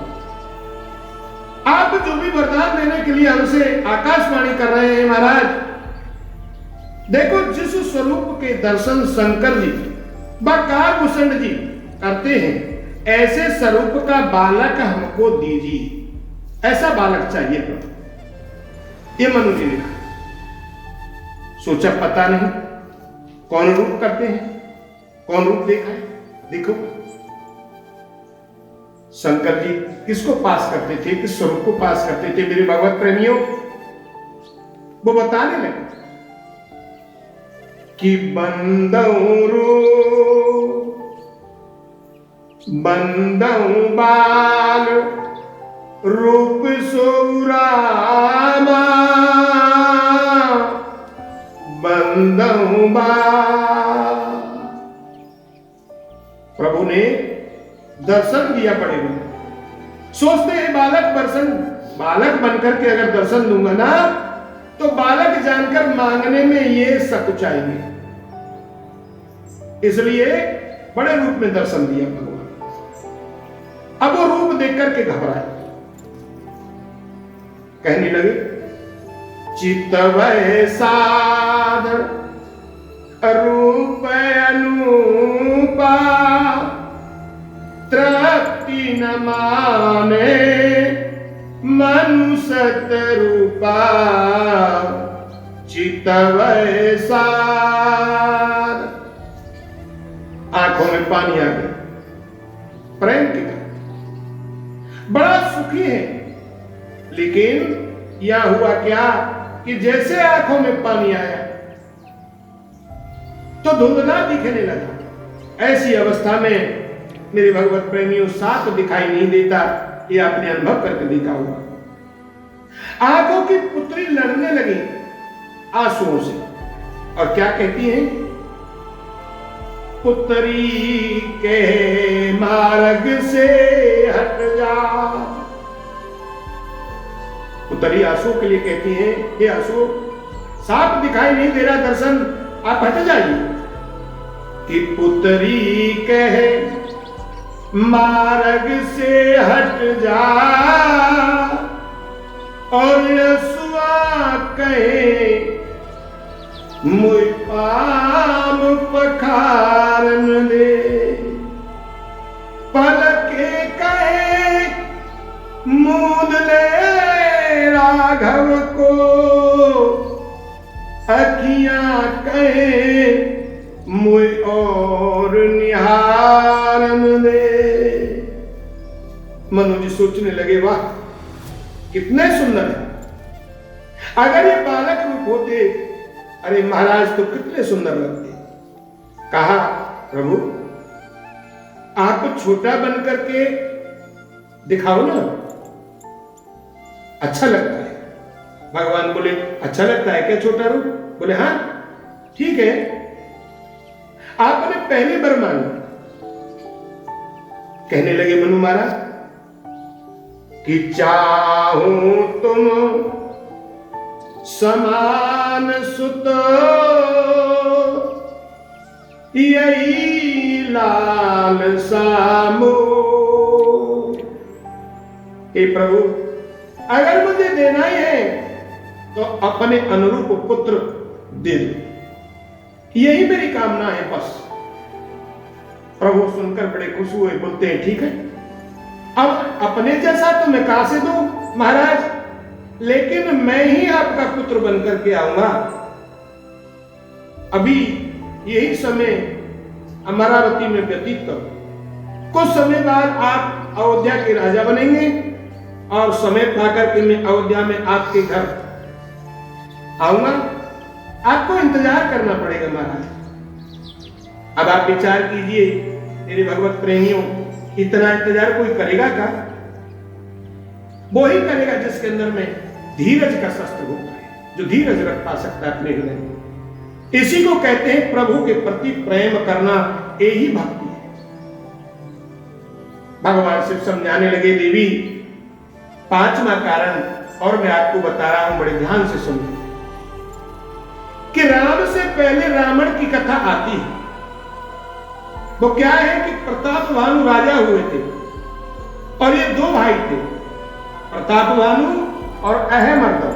आप जो भी वरदान देने के लिए हमसे आकाशवाणी कर रहे हैं महाराज, देखो जिस स्वरूप के दर्शन शंकर जी व कालभूषण जी करते हैं, ऐसे स्वरूप का बालक हमको दीजिए। ऐसा बालक चाहिए प्रभु। ये मनु जी ने कहा। सोचा पता नहीं कौन रूप करते हैं, कौन रूप देखा है। देखो शंकर जी किसको पास करते थे, किस स्वरूप को पास करते थे मेरे भगवत प्रेमियों? वो बताने लगे कि बंदऊ बाल रूप सोरामा, बंदऊ बाल। प्रभु ने दर्शन दिया पड़ेगा। सोचते हैं बालक बनकर के अगर दर्शन दूंगा ना, तो बालक जानकर मांगने में ये सकुचाएंगे। इसलिए बड़े रूप में दर्शन दिया भगवान। अब वो रूप देख करके घबराए, कहने लगे चितवै साध रूप अनूपा तृप्ति न माने मनुष्य रूपा चितवै साध। आंखों में पानी आ गया, प्रेम की तरह बड़ा सुखी है, लेकिन यह हुआ क्या कि जैसे आंखों में पानी आया तो धुंधला दिखने लगा। ऐसी अवस्था में मेरे भगवत प्रेमियों साफ दिखाई नहीं देता, ये आपने अनुभव करके देखा होगा। आंखों की पुत्री लड़ने लगी आंसुओं से, और क्या कहती है? पुत्री के मार्ग से हट जा। पुत्री आंसू के लिए कहती है, हे आंसू, साफ दिखाई नहीं दे रहा दर्शन, आप हट जाइए। कि पुत्री कहे मार्ग से हट जा, और असुआ कहे मुझ पाम पखारन दे। पलके कहे मूंद ले राघव को, अखियां कहे मुझ और निहारन दे। मनु जी सोचने लगे, वाह कितने सुंदर है, अगर ये बालक रूप होते, अरे महाराज तो कितने सुंदर लगते। कहा, प्रभु आप छोटा बन करके दिखाओ ना, अच्छा लगता है। भगवान बोले, अच्छा लगता है क्या छोटा रूप? बोले हाँ ठीक है। आपने पहले वर मांगा। कहने लगे मनु महाराज कि चाहूं तुम समान सुत, यही लाल सामो। हे प्रभु, अगर मुझे देना ही है तो अपने अनुरूप पुत्र दे दो, यही मेरी कामना है बस। प्रभु सुनकर बड़े खुश हुए, बोलते हैं ठीक है, अब अपने जैसा तो मैं कहां से दूं महाराज, लेकिन मैं ही आपका पुत्र बनकर के आऊंगा। अभी यही समय अमरावती में व्यतीत करो, कुछ समय बाद आप अयोध्या के राजा बनेंगे, और समय पाकर के मैं अयोध्या में आपके घर आऊंगा। आपको इंतजार करना पड़ेगा महाराज। अब आप विचार कीजिए मेरे भगवत प्रेमियों, इतना इंतजार कोई करेगा का? वो ही करेगा जिसके अंदर में धीरज का शस्त्र होता है, जो धीरज रख पा सकता है अपने हृदय में। इसी को कहते हैं प्रभु के प्रति प्रेम करना, यही भक्ति है। भगवान शिव समझाने लगे, देवी पांचवा कारण और मैं आपको बता रहा हूं, बड़े ध्यान से सुनिए, कि राम से पहले रावण की कथा आती है। वो क्या है कि प्रतापभानु राजा हुए थे, और ये दो भाई थे, प्रतापभानु और अहमर्दन।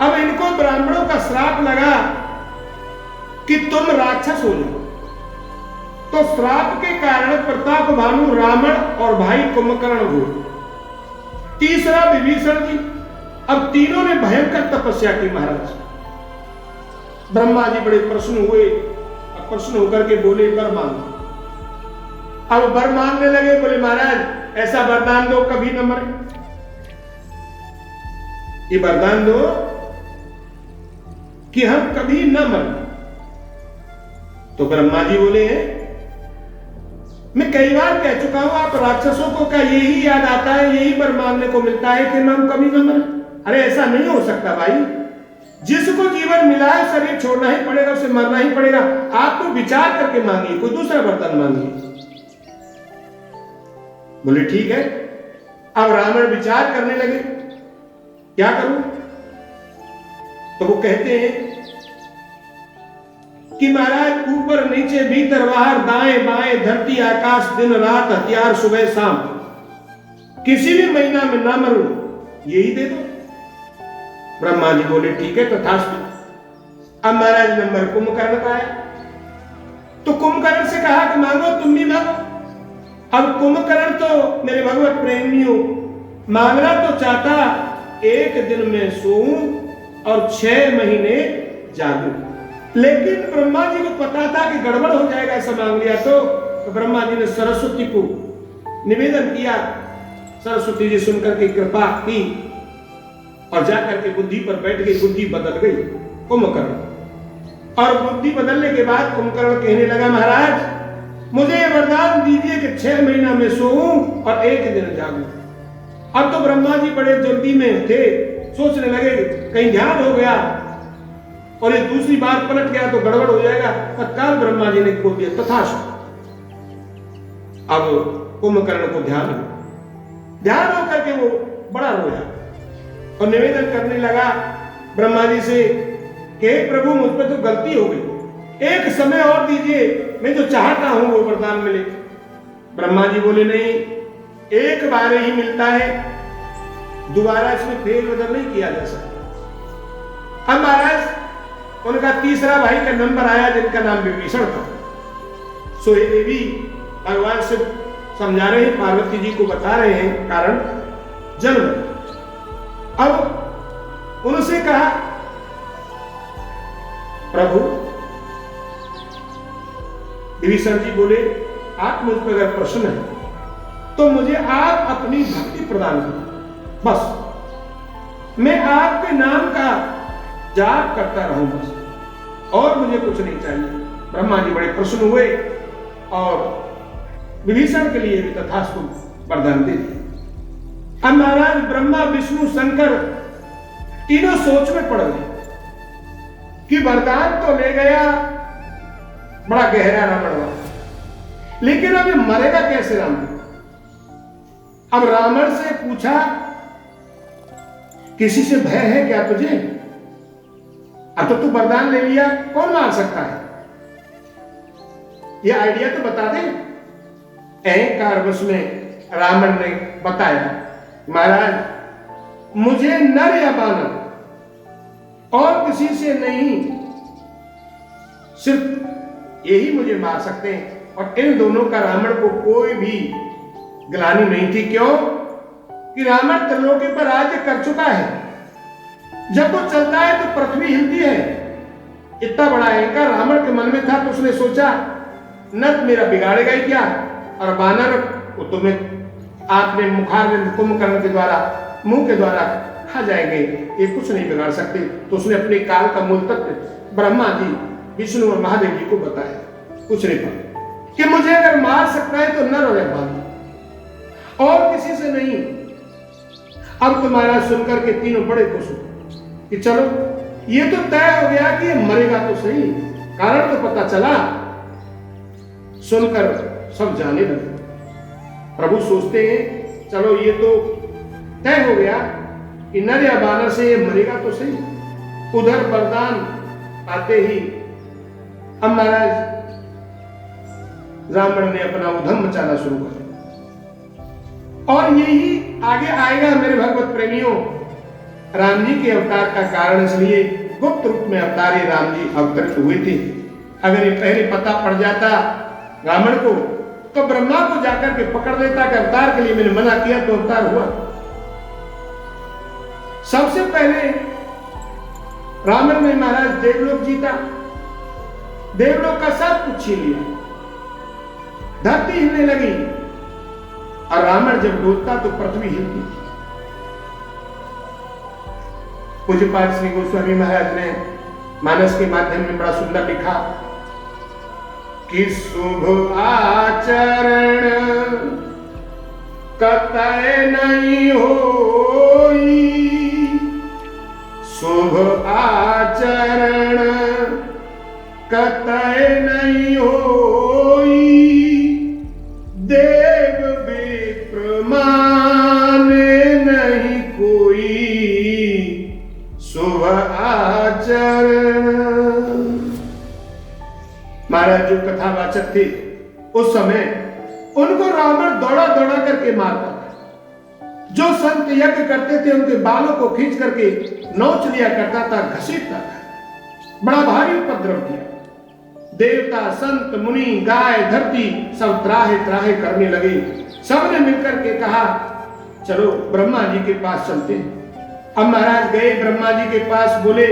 अब इनको ब्राह्मणों का श्राप लगा कि तुम राक्षस हो जाओ, तो श्राप के कारण प्रतापभानु, रावण और भाई कुंभकर्ण हुए। तीसरा विभीषण जी। अब तीनों ने भयंकर तपस्या की महाराज। ब्रह्मा जी बड़े प्रश्न हुए, अब प्रश्न होकर के बोले वर मांगो। अब वर मांगने लगे, बोले महाराज ऐसा वरदान दो कभी न मरे, ये वरदान दो कि हम कभी न मरे। तो ब्रह्मा जी बोले, मैं कई बार कह चुका हूं, आप राक्षसों को क्या यही याद आता है, यही वर मांगने को मिलता है कि हम कभी न मरे? अरे ऐसा नहीं हो सकता भाई, जिसको जीवन मिला है शरीर छोड़ना ही पड़ेगा, उसे मरना ही पड़ेगा। आप तो विचार करके मांगिए, कोई दूसरा वरदान मांगिए। बोले ठीक है। अब रावण विचार करने लगे, क्या करूं? तो वो कहते हैं कि महाराज ऊपर नीचे भीतर बाहर दाएं बाएं धरती आकाश दिन रात हथियार सुबह शाम, किसी भी महीना में ना मरूं, यही दे दो। ब्रह्मा जी बोले ठीक है तथास्तु। अब महाराज नंबर कुंभकर्ण का आया, तो कुंभकर्ण से कहा कि मांगो, तुम भी मांगो। अब कुंभकर्ण तो मेरे भगवत प्रेमियों मांगना तो चाहता, एक दिन में सोऊं और 6 महीने जागूं, लेकिन ब्रह्मा जी को पता था कि गड़बड़ हो जाएगा ऐसा मांग लिया तो ब्रह्मा जी ने सरस्वती को निवेदन किया। सरस्वती जी सुनकर के कृपा की और जाकर के बुद्धि पर बैठ गई, बुद्धि बदल गई कुंभकर्ण। और बुद्धि बदलने के बाद कुंभकर्ण कहने लगा, महाराज मुझे ये वरदान दीजिए कि 6 महीना में सोऊं और 1 दिन जागूं। अब तो ब्रह्मा जी बड़े जल्दी में थे, सोचने लगे कहीं ध्यान हो गया और ये दूसरी बार पलट गया तो गड़बड़ हो जाएगा। तत्काल ब्रह्मा जी ने खोल दिया तथास्तु। अब कुंभकर्ण को ध्यान होकर के वो बड़ा रोया और निवेदन करने लगा ब्रह्मा जी से कि प्रभु मुझ पर तो गलती हो गई, एक समय और दीजिए, मैं जो चाहता हूं वो वरदान मिले। ब्रह्मा जी बोले नहीं, एक बार ही मिलता है, दोबारा इसमें फेर बदल नहीं किया जा सकता। अब महाराज उनका तीसरा भाई का नंबर आया जिनका नाम विभीषण था। सो ये देवी भगवान से समझा रहे हैं, पार्वती जी को बता रहे हैं कारण जन्म। अब उनसे कहा प्रभु, विभीषण जी बोले आप मुझ पर अगर प्रसन्न है तो मुझे आप अपनी भक्ति प्रदान करो, बस मैं आपके नाम का जाप करता रहूं बस, और मुझे कुछ नहीं चाहिए। ब्रह्मा जी बड़े प्रसन्न हुए और विभीषण के लिए भी तथास्तु वरदान दे दिया। अब महाराज ब्रह्मा विष्णु शंकर तीनों सोच में पड़ गए कि वरदान तो ले गया, बड़ा गहरा रावण हुआ, लेकिन अब ये मरेगा कैसे रावण। अब रावण से पूछा किसी से भय है क्या तुझे? अब तो तू वरदान ले लिया, कौन मार सकता है? ये आइडिया तो बता दे। अहंकार वश में रावण ने बताया, महाराज मुझे नर या बानर और किसी से नहीं, सिर्फ यही मुझे मार सकते हैं। और इन दोनों का रावण को कोई भी ग्लानि नहीं थी। क्यों? कि रावण त्रिलोकी पर राज्य कर चुका है, जब वो चलता है तो पृथ्वी हिलती है। इतना बड़ा अहंकार रावण के मन में था, तो उसने सोचा नर मेरा बिगाड़ेगा ही क्या, और बानर वो तुम्हें आपने मुखारविंद कुंभकर्ण के द्वारा मुंह के द्वारा खा जाएंगे, ये कुछ नहीं बिगाड़ सकते। तो उसने अपने काल का मूल तत्व ब्रह्मा जी विष्णु और महादेव जी को बताया, कुछ नहीं पता कि मुझे अगर मार सकता है तो नर और बानर और किसी से नहीं। अब तुम्हारा सुनकर के तीनों बड़े खुश हुए कि चलो ये तो तय हो गया कि ये मरेगा तो सही, कारण तो पता चला। सुनकर सब जाने लगे। प्रभु सोचते हैं चलो ये तो तय हो गया कि नर या बानर से ये मरेगा तो सही। उधर वरदान पाते ही अब महाराज रावण ने अपना उधम मचाना शुरू कर दिया। और यही आगे आएगा मेरे भगवत प्रेमियों, राम जी के अवतार का कारण, इसलिए गुप्त रूप में अवतार ये राम जी अवतरित हुए थे। अगर ये पहले पता पड़ जाता रावण को तो ब्रह्मा को जाकर के पकड़ लेता कि अवतार के लिए मैंने मना किया तो अवतार हुआ। सबसे पहले रावण ने महाराज देवलोक जीता, देवलोक का सब कुछ छीन लिया, धरती हिलने लगी और रावण जब डूबता तो पृथ्वी हिलती। पूज्यपाद श्री गोस्वामी महाराज ने मानस के माध्यम में बड़ा सुंदर लिखा कि शुभ आचरण कतई नहीं होई, शुभ आचरण कतई नहीं होई, देव विप्र माने नहीं कोई, शुभ आचरण। महाराज जो कथावाचक थे उस समय उनको रावण दौड़ा करके मारता था। जो संत यज्ञ करते थे उनके बालों को खींच करके नोच लिया करता था, घसीटता था, बड़ा भारी उपद्रव किया। देवता, संत, मुनि, गाय, धरती सब त्राहे त्राहे करने लगे। सबने मिलकर के कहा चलो ब्रह्मा जी के पास चलते हैं। अब महाराज गए ब्रह्मा जी के पास, बोले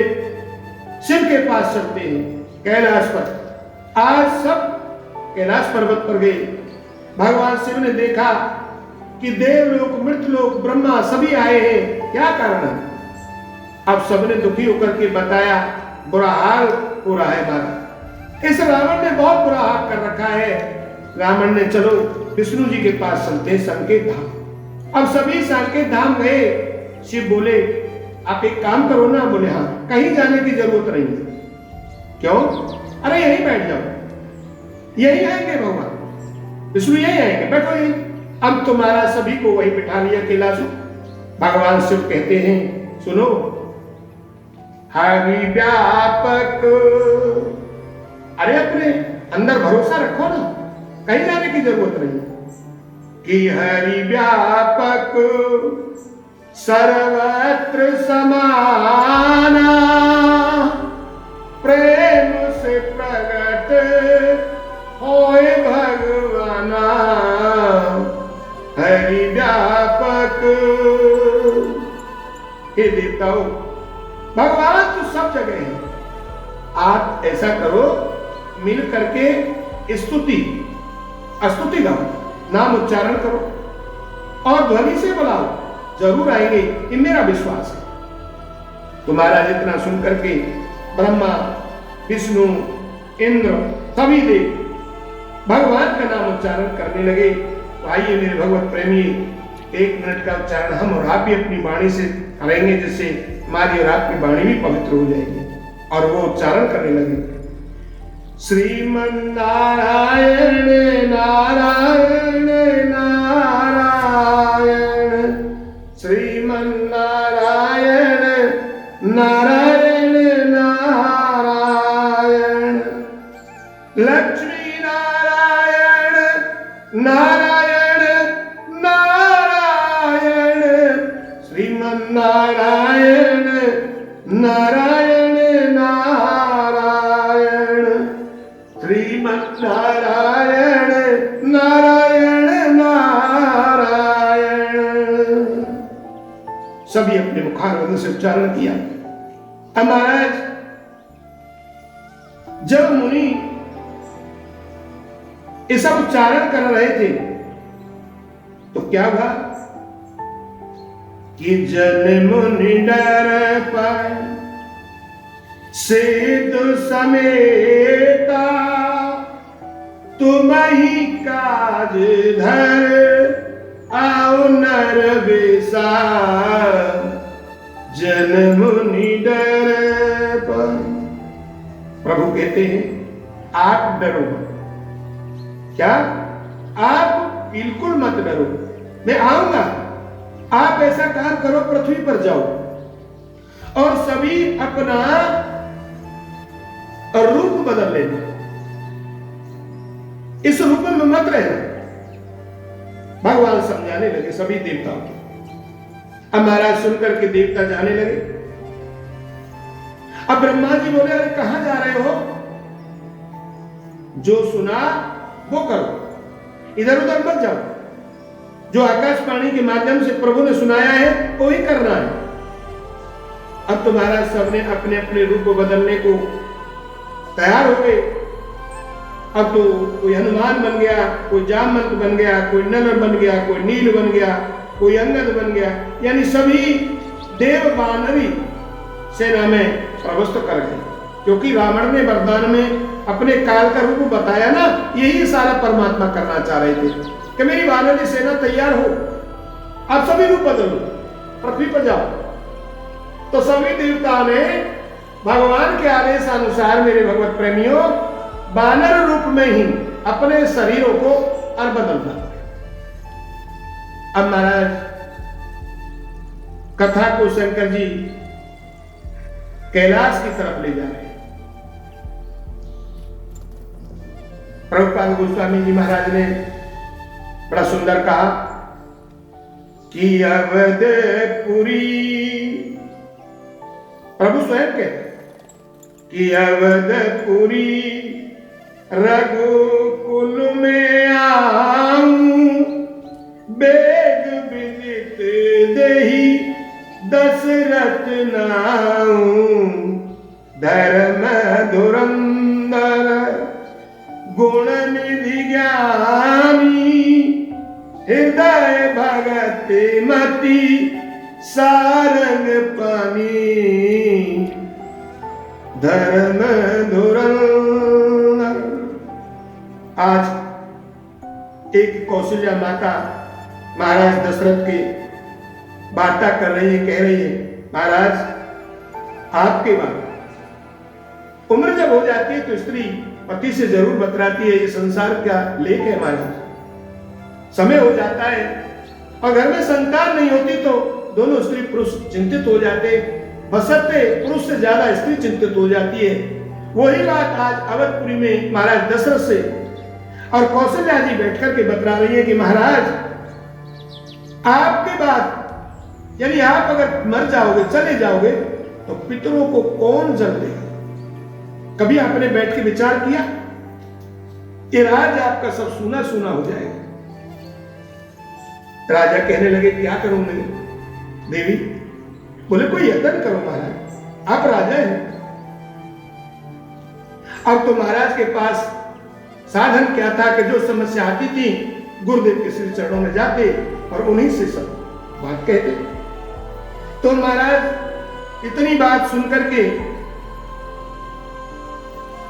शिव के पास चलते हैं कैलाश पर। आज सब कैलाश पर्वत पर गए। भगवान शिव ने देखा कि देवलोक, मृतलोक, ब्रह्मा सभी आए हैं, क्या कारण है? अब सबने दुखी होकर के बताया बुरा हाल हो रहा है महाराज, इस रावण ने बहुत बुरा हाल कर रखा है। रावण ने चलो विष्णु जी के पास चलते हैं, संकेत धाम। अब सभी संकेत धाम गए। शिव बोले आप एक काम करो ना। बोले हाँ, कहीं जाने की जरूरत नहीं है। क्यों? अरे यहीं बैठ जाओ, यहीं आएंगे भगवान विष्णु, यहीं आएंगे, बैठो यहीं। अब तुम्हारा सभी को वहीं बिठा लिया कैलाश। भगवान शिव कहते हैं सुनो, हरि व्यापक, अरे अपने अंदर भरोसा रखो ना, कहीं जाने की जरूरत नहीं कि हरि व्यापक सर्वत्र समाना, प्रेम से प्रगट होए भगवाना, हरि व्यापक। हे देवताओं, भगवान तो सब जगह है। आप ऐसा करो, मिल करके स्तुति गाओ, नाम उच्चारण करो और ध्वनि से बुलाओ, जरूर आएंगे, ये मेरा विश्वास है। तुम्हारा जितना सुन करके ब्रह्मा, विष्णु, इंद्र सभी देव भगवान का नाम उच्चारण करने लगे। तो आइए मेरे भगवत प्रेमी, 1 मिनट का उच्चारण हम और आप भी अपनी वाणी से करेंगे, जिससे हमारी और आपकी वाणी भी पवित्र हो जाएगी। और वो उच्चारण करने लगे, श्रीमन नारायण नारायण नारायण, श्रीमन नारायण नारायण नारायण, लक्ष्मी नारायण नारायण नारायण, श्रीमन नारायण नारायण नारायण, श्रीमन नारायण नारायण नारायण। सभी अपने मुखारविंद से उच्चारण किया। अब महाराज जब मुनि ये सब उच्चारण कर रहे थे तो क्या हुआ कि जन मुनि डर पर सिद्ध समेता, तुम ही काज धर आओ नर बेसा, जन मुनि डर पर। प्रभु कहते हैं आप डरो मत। क्या? आप बिल्कुल मत डरो, मैं आऊंगा। आप ऐसा काम करो, पृथ्वी पर जाओ और सभी अपना रूप बदल लेना, इस रूप में मत रहना। भगवान समझाने लगे सभी देवताओं को। अब महाराज सुनकर के देवता जाने लगे। अब ब्रह्मा जी बोले अरे कहां जा रहे हो? जो सुना वो करो, इधर उधर मत जाओ। जो आकाशवाणी के माध्यम से प्रभु ने सुनाया है वो ही करना है। अब तो महाराज सबने अपने अपने रूप बदलने को तैयार हो गए। अब तो कोई हनुमान बन गया, कोई जामवंत बन गया, कोई नल बन गया, कोई नील बन गया, कोई अंगद बन गया, यानी सभी देव वानरी सेना में प्रवेश कर गए। क्योंकि रावण ने वरदान में अपने काल का रूप बताया ना, यही सारा परमात्मा करना चाह रहे थे कि मेरी वानरी सेना तैयार हो, आप सभी रूप बदलो, पृथ्वी पर जाओ। तो सभी देवता ने भगवान के आदेश अनुसार मेरे भगवत प्रेमियों वानर रूप में ही अपने शरीरों को बदलना। अब महाराज कथा को शंकर जी कैलाश की तरफ ले जा रहे हैं। प्रभुपाद गोस्वामी जी महाराज ने बड़ा सुंदर कहा कि अवधपुरी स्वयं कहते कि अवधपुरी रघुकुल में आऊं, वेद विदित देहि दशरथ नाऊं, धर्म धुरंधर गुण निधि ज्ञानी, हृदय भगत मति सारंग पानी, धर्म धुरंधर। आज एक कौशल्या माता महाराज दशरथ की वार्ता कर रही है, कह रही है महाराज आपके बाद उम्र जब हो जाती है तो स्त्री पति से जरूर बतराती है ये संसार क्या लेख है महाराज। समय हो जाता है और घर में संतान नहीं होती तो दोनों स्त्री पुरुष चिंतित हो जाते, बशर्ते पुरुष से ज्यादा स्त्री चिंतित हो जाती है। वही बात आज अवधपुरी में महाराज दशरथ से और कौशल्या जी बैठकर के बतरा रही है कि महाराज आपके बाद यानी आप अगर मर जाओगे, चले जाओगे तो पितरों को कौन जल देगा? कभी आपने बैठ के विचार किया? ये राज आपका सब सूना सूना हो जाएगा। राजा कहने लगे क्या करूं मैं देवी? बोले कोई यत्न करो महाराज, आप राजा हैं। अब तो महाराज के पास साधन क्या था कि जो समस्या आती थी गुरुदेव के श्री चरणों में जाते और उन्हीं से सब बात कहते। तो महाराज इतनी बात सुनकर के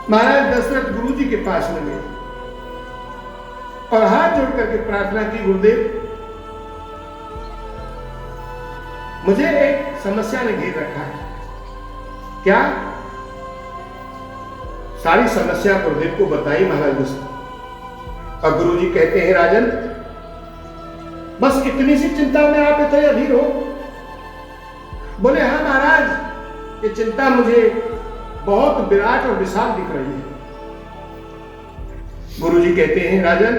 महाराज दशरथ गुरु जी के पास में गए और हाथ जोड़ करके प्रार्थना की, गुरुदेव मुझे एक समस्या ने घेर रखा है। क्या? सारी समस्या गुरुदेव को बताई महाराज दशरथ। और गुरु जी कहते हैं राजन बस इतनी सी चिंता में आप इतने अधीर हो? बोले हाँ महाराज ये चिंता मुझे बहुत विराट और विशाल दिख रही है। गुरु जी कहते हैं राजन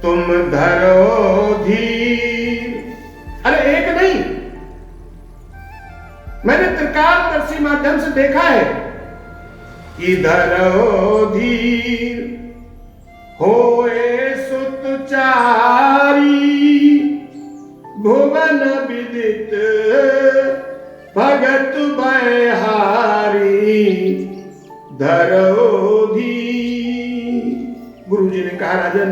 तुम धरो धीर। अरे एक नहीं, मैंने त्रिकालदर्शी माध्यम से देखा है कि धरो धीर होए सुतचारी, भुवन विदित भगत बहारी, धरो धीर। गुरु जी ने कहा राजन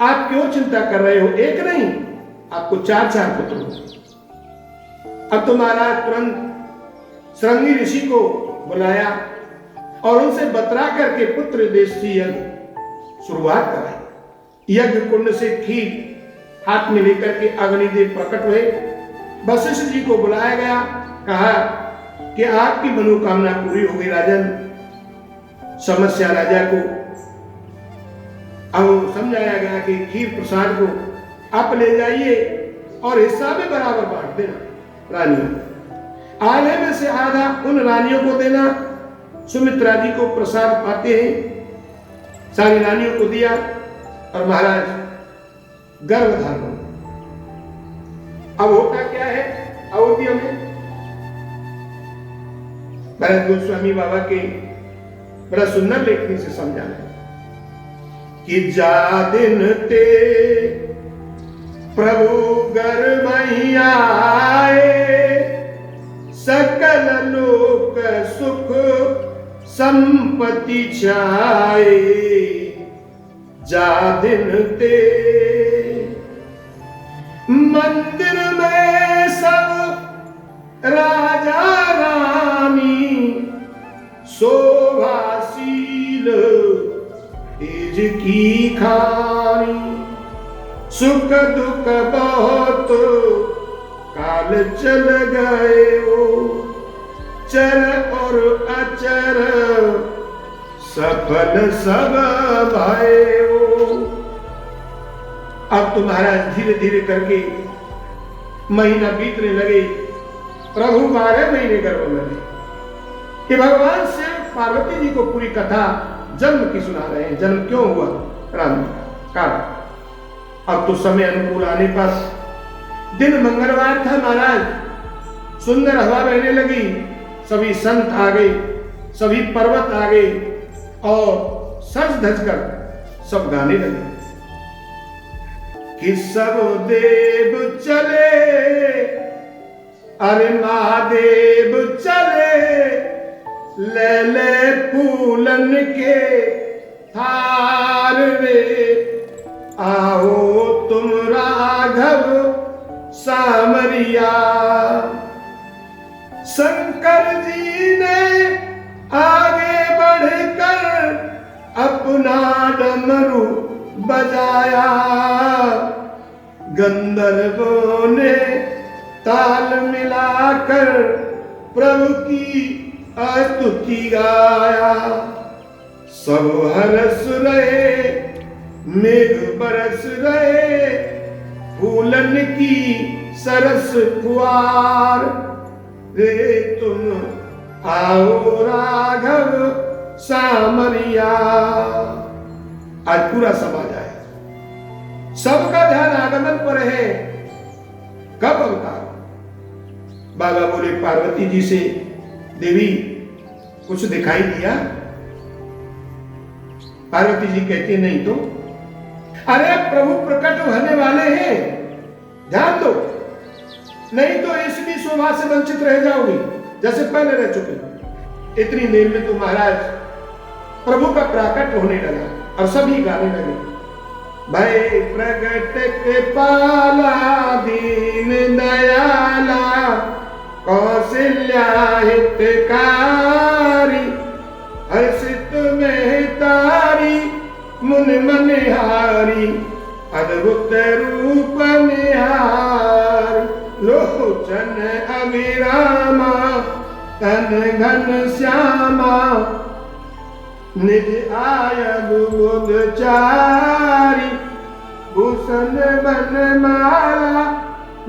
आप क्यों चिंता कर रहे हो? एक नहीं आपको चार चार पुत्र हो। अब तो महाराज तुरंत श्रृंगी ऋषि को बुलाया और उनसे बतरा करके पुत्र देश की यज्ञ शुरुआत कराई। यज्ञ कुंड से खीर हाथ में लेकर के अग्निदेव प्रकट हुए। वशिष्ठ जी को बुलाया गया, कहा कि आपकी मनोकामना पूरी हो गई राजन। समस्या राजा को अब समझाया गया कि खीर प्रसाद को आप ले जाइए और हिस्सा में बराबर बांट देना रानियों। आधे में से आधा उन रानियों को देना। सुमित्रा जी को प्रसाद पाते हैं, सारी रानियों को दिया और महाराज गर्भ धारण। अब होता क्या है अयोध्या में? भरत गोस्वामी बाबा के बड़ा सुंदर लेखनी से समझाना कि जा दिन ते प्रभु गर्भ आए, सकल लोक सुख संपत्ति छाए, जा दिन ते मंदिर में सब राजा रानी, शोभाशील तेज की खानी, सुख दुख बहुत काल चल गए वो, चर और अचर सफल सब भाए वो। अब तो महाराज धीरे धीरे करके महीना बीतने लगे। प्रभु 12 महीने गर्भ में रहे कि भगवान से पार्वती जी को पूरी कथा जन्म की सुना रहे हैं। जन्म क्यों हुआ राम का? अब तो समय अनुकूल आने पर दिन मंगलवार था महाराज। सुंदर हवा बहने लगी, सभी संत आ गए, सभी पर्वत आ गए और सज धज कर सब गाने लगे कि सब देव चले, अरे महादेव चले, ले ले फूलन के थार रे, आओ तुम राघव सामरिया। शंकर जी ने आगे बढ़कर अपना डमरू बजाया, गंधर्वों ने ताल मिलाकर प्रभु की स्तुति गाया। सब हरस रहे, मेघ बरस रहे, फूलन की सरस फुहार रे, तुम आओ राघव सामरिया। आज पूरा समाज आया, सबका ध्यान आगमन पर है। कब अवतार? बाबा बोले पार्वती जी से, देवी कुछ दिखाई दिया? पार्वती जी कहती नहीं तो। अरे प्रभु प्रकट होने वाले हैं, ध्यान दो, नहीं तो इसकी शोभा से वंचित रह जाओगी जैसे पहले रह चुके। इतनी देर में तो महाराज प्रभु का प्रकट होने लगा और सभी गाने लगे, भय प्रगट के पाला दीन दयाला, कौशल्या हितकारी, हर्षित में तारी मुन मनहारी, अद्भुत रूप निहारी, लोचन अभिरामा तन घन श्यामा, निज आय बुध चारी, भूषण बन माला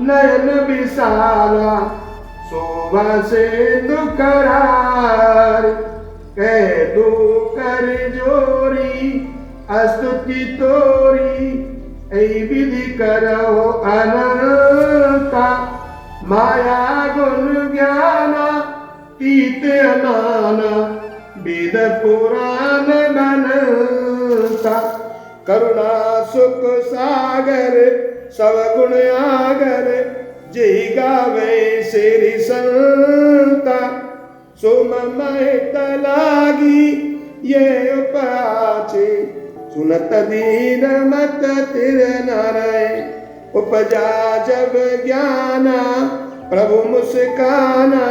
नयन विशाला, शोभा से दुखरारी, कह दो कर जोरी स्तुति तोरी, ऐ विधि करो अनंता, माया गुण ज्ञाना तीत अनाना, वेद पुराण बनता, करुणा सुख सागर सब गुण आगर, जय गावे श्री संता, सोम महित लागी ये उपाचे, सुनत दीन मत तिर नाराय, उपजा जब ज्ञाना प्रभु मुस्काना,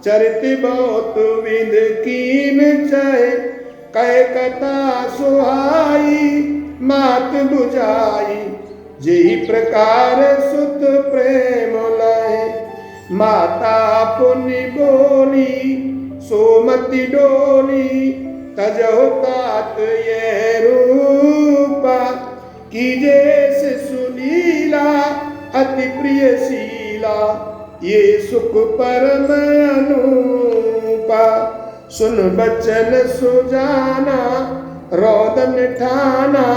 चरित बहुत विध कीन चय, कै कथा सुहाई मात बुझाई, जेहि प्रकार सुत प्रेम लय, माता पुनि बोली सोमति डोली, तजो तात ये रूपा, कीजे शिशु लीला अति प्रिय शीला, ये सुख परम अनुपा, सुन बचन सुजाना रोदन ठाना,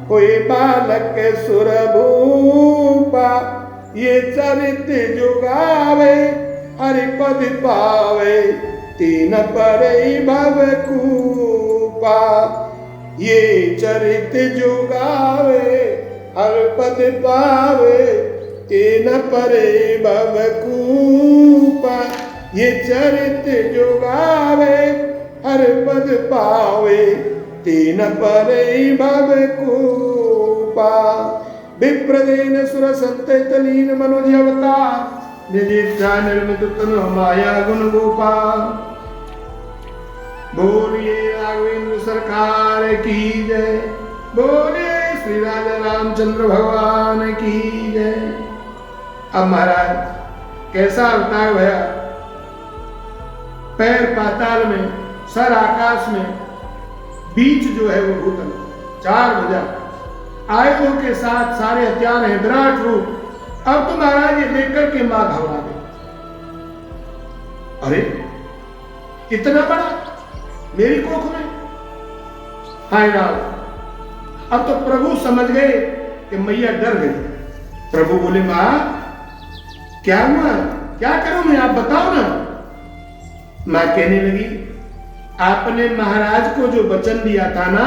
कोई बालक सुरभूपा, ये चरित जुगावे हरिपद पावे, तीन परई भव कूपा, ये चरित जुगावे हरिपद पावे, तीन परई भव कूपा, ये चरित जुगावे हरिपद पावे, तीन परई भव कूपा। विप्रदेन सुर संत लीन मनुज अवतार, निजिच्छा निर्मित तनु माया गुण गोपा। बोलिए राघवेंद्र सरकार की जय, बोलिए श्री राजा रामचंद्र भगवान की जय। अब महाराज कैसा अवतार भया, पैर पाताल में, सर आकाश में, बीच जो है वो भूतल, चार भुजा, आयुधों के साथ सारे हथियार हैं, विराट रूप। अब तो महाराज ये देखकर के मां घबरा गई, अरे इतना बड़ा मेरी कोख में, हाय राम। अब तो प्रभु समझ गए कि मैया डर गई। प्रभु बोले मां क्या हुआ, क्या करूं मैं, आप बताओ ना। मां कहने लगी, आपने महाराज को जो वचन दिया था ना,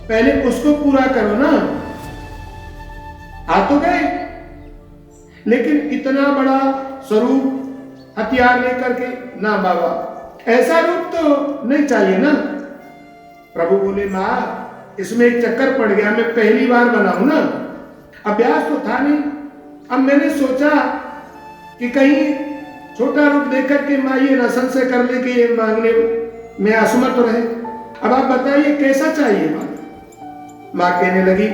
पहले उसको पूरा करो ना। आ तो गए, लेकिन इतना बड़ा स्वरूप हथियार लेकर के, ना बाबा ऐसा रूप तो नहीं चाहिए ना। प्रभु बोले, मां इसमें एक चक्कर पड़ गया, मैं पहली बार बना हूं ना, अभ्यास तो था नहीं। अब मैंने सोचा कि कहीं छोटा रूप देकर के मां ये न संशय कर ले कि ये मांगने में असमर्थ रहे। अब आप बताइए कैसा चाहिए मां। मां कहने लगी,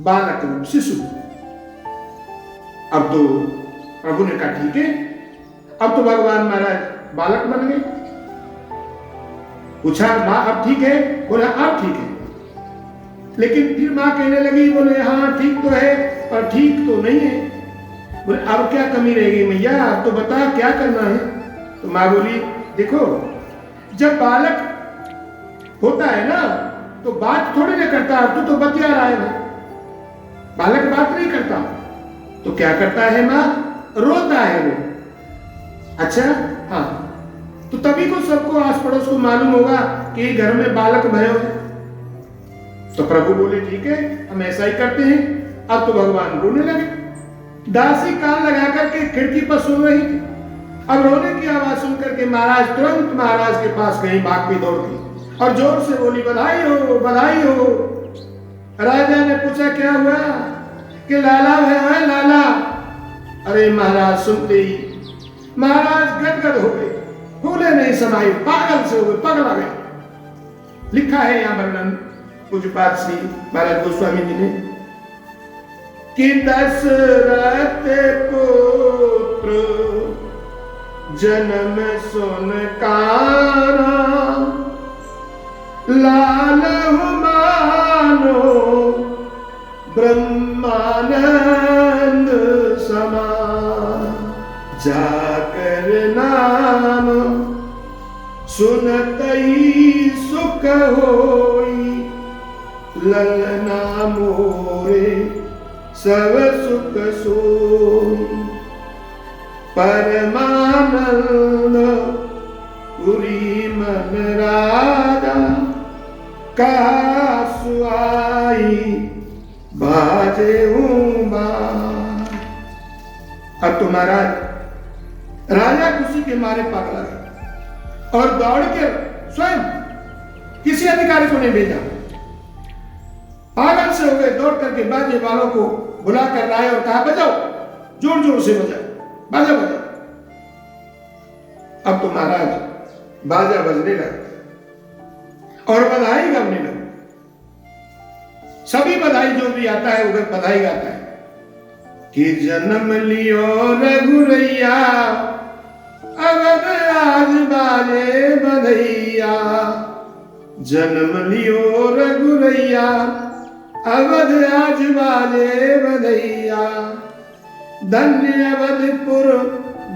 बालक रूप, शिशु। अब तो प्रभु ने कहा ठीक है, अब तो भगवान महाराज बालक बन गए। पूछा, मां अब ठीक है? बोला अब ठीक है। लेकिन फिर मां कहने लगी, बोले हाँ ठीक तो है पर ठीक तो नहीं है। बोले अब क्या कमी रहेगी मैया, अब तो बता क्या करना है। तो मां बोली, देखो जब बालक होता है ना तो बात थोड़ी ना करता, अब तो बतिया रहा है भाई, बालक बात नहीं करता। तो क्या करता है मां, रोता है वो। अच्छा हाँ, तो तभी को सबको आस पड़ोस को मालूम होगा कि घर में बालक भयो है। तो प्रभु बोले ठीक है हम ऐसा ही करते हैं। अब तो भगवान रोने लगे। दासी कान लगा करके खिड़की पर सुन रही थी। अब रोने की आवाज सुनकर के महाराज तुरंत महाराज के पास गई, भाग भी दौड़ गई और जोर से बोली, बधाई हो बधाई हो। राजा ने पूछा क्या हुआ, कि लाला है लाला। अरे महाराज सुनते ही महाराज गदगद हो गए, फूले नहीं समाई, पागल से हो गए, पगला गए। लिखा है यहाँ वर्णन पूज्यपाद श्री महाराज गोस्वामी जी ने कि दशरथ पुत्र जन्म सुन कारा, लाल मानो ब्रह्मानंद समान, जाकर नाम सुनत ही सुख होई, ललना मोरे सब सुख सोई, परमानंद पुरी मन राजा, का सुआई बाजे बाज। अब तो महाराज राजा खुशी के मारे पागल गए और दौड़ के स्वयं किसी अधिकारी को नहीं भेजा, पागल से हो गए। दौड़ करके बाजे वालों को बुला कर लाए और कहा बजाओ, जोर जोर से बजाओ, बाजा बजाओ। अब तो महाराज बाजा बजने लगा और बधाई गाने लगे। सभी बधाई जो भी आता है उधर बधाई गाता है कि जन्म लियो रघुरैया, अवध आज बाजे बधैया। जन्म लियो रघुरैया, अवध आज बाजे बधैया। धन्य अवधपुर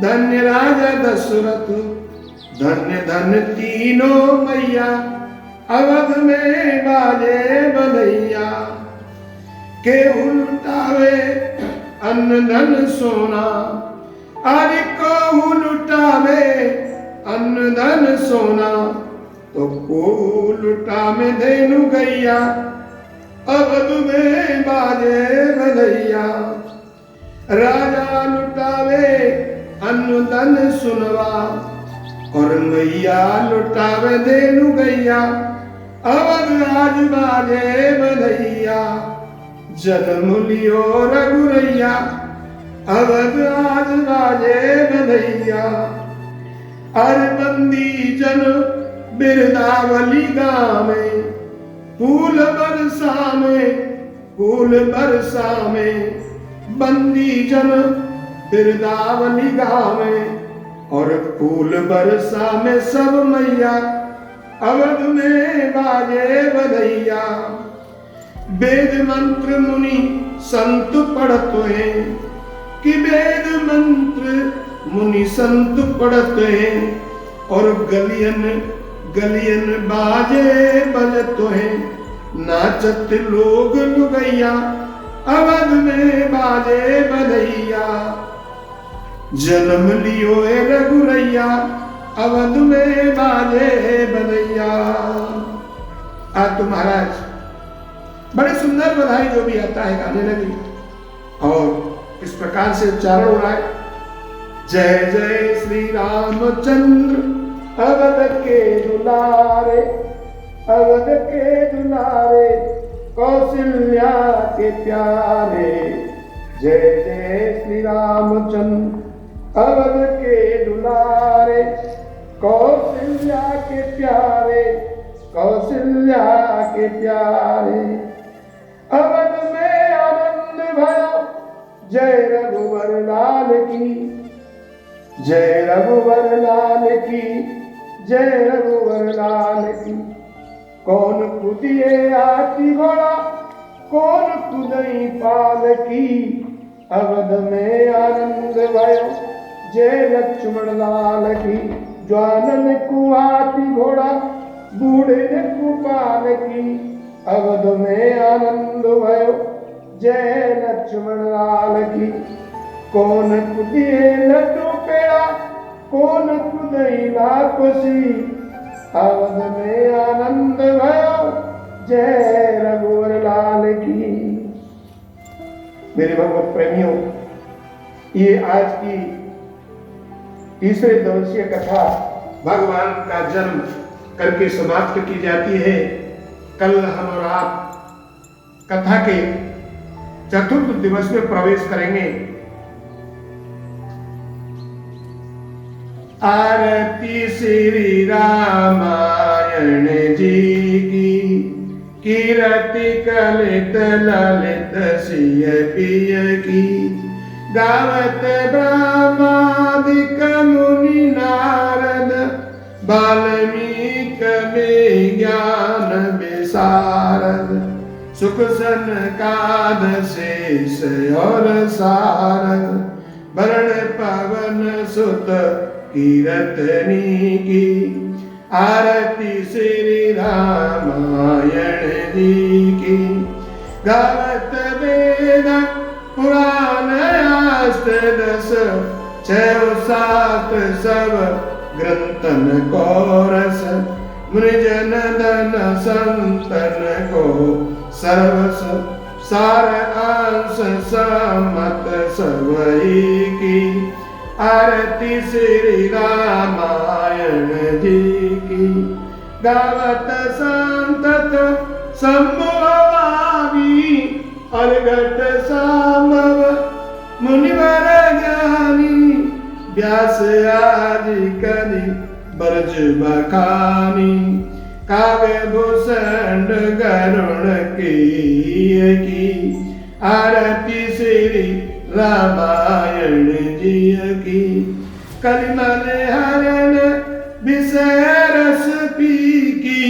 धन्य राजा दशरथ, धन्य धन्य तीनों मैया, अवध में बाजे बधैया। के उलटावे अन्न धन सोना, अरे को लुटावे अन्न धन सोना, तो को लुटावे धेनु गैया, अवध में बाजे बधैया। राजा लुटावे अन्न धन सुनवा, और मैया लुटावे धेनु गैया, अवध आज बाजे बधैया। जन्म लियो रघुरैया, अवध आज बाजे बधैया। अरे बंदी जन बिरदावली गावे, फूल बरसा में फूल बरसा में। बंदी जन बिरदावली गावे और फूल बरसा में सब मैया, अवध में बाजे बधैया। वेद मंत्र मुनि संत पढ़त हैं, कि वेद मंत्र मुनि संत पढ़त हैं। और गलियन गलियन बाजे बजत हैं, नाचत लोग लुगैया, अवध में बाजे बधैया। जन्म लियो ए रघुरैया, अवध में बाजे बधैया। आज तो महाराज बड़े सुंदर बधाई जो भी आता है गाने लगे और इस प्रकार से उच्चारण हो रहा है, जय जय श्री रामचंद्र अवध के दुलारे, अवध के दुलारे कौशल्या के प्यारे। जय जय श्री रामचंद्र अवध के दुलारे, कौशल्या के प्यारे, कौशल्या के प्यारे। अवध में आनंद भयो, जय रघुवर लाल की, जय रघुवर लाल की, जय रघुवर लाल की। कौन कूदिए हाथी घोड़ा, कौन कूदई पाल की। अवध में आनंद भयो, जय लक्ष्मण लाल की। ज्वानन को हाथी घोड़ा, बूढ़े ने कुपाल की। अवध में आनंद भयो, जय लक्ष्मण लाल की। कौन कुदिए लड्डू पेड़ा, कौन कुदई लापसी। अवध में आनंद भयो, जय रघुवर लाल की। मेरे भगवत प्रेमियों, ये आज की तीसरे दिवसीय कथा भगवान का जन्म करके समाप्त की जाती है। कल हम और आप कथा के चतुर्थ दिवस में प्रवेश करेंगे। आरती श्री रामायण जी की, कीरति कलित ललित सिय पिय की। गावत ब्रह्मादिक मुनि नारद, वाल्मीकि में ज्ञान विशारद। सुख सनकाद शेष और सारद, वरण पवन सुत कीरतनी की। आरती श्री रामायण जी की। गावत वेद पुराण अष्टदश, छह सात सब ग्रंथन को रस। मृजन धन संतन को सर्वस, सार अंश समत सबई की। आरती श्री रामायण जी की। गावत संतत संभवामी, अर्घट सामव मुनिवर ज्ञानी। व्यास आदि कवि ब्रज बखानी। काव्य भूषण गरुण की। आरती श्री रामायण जी की। कलिमल हरण विषय रस पी की।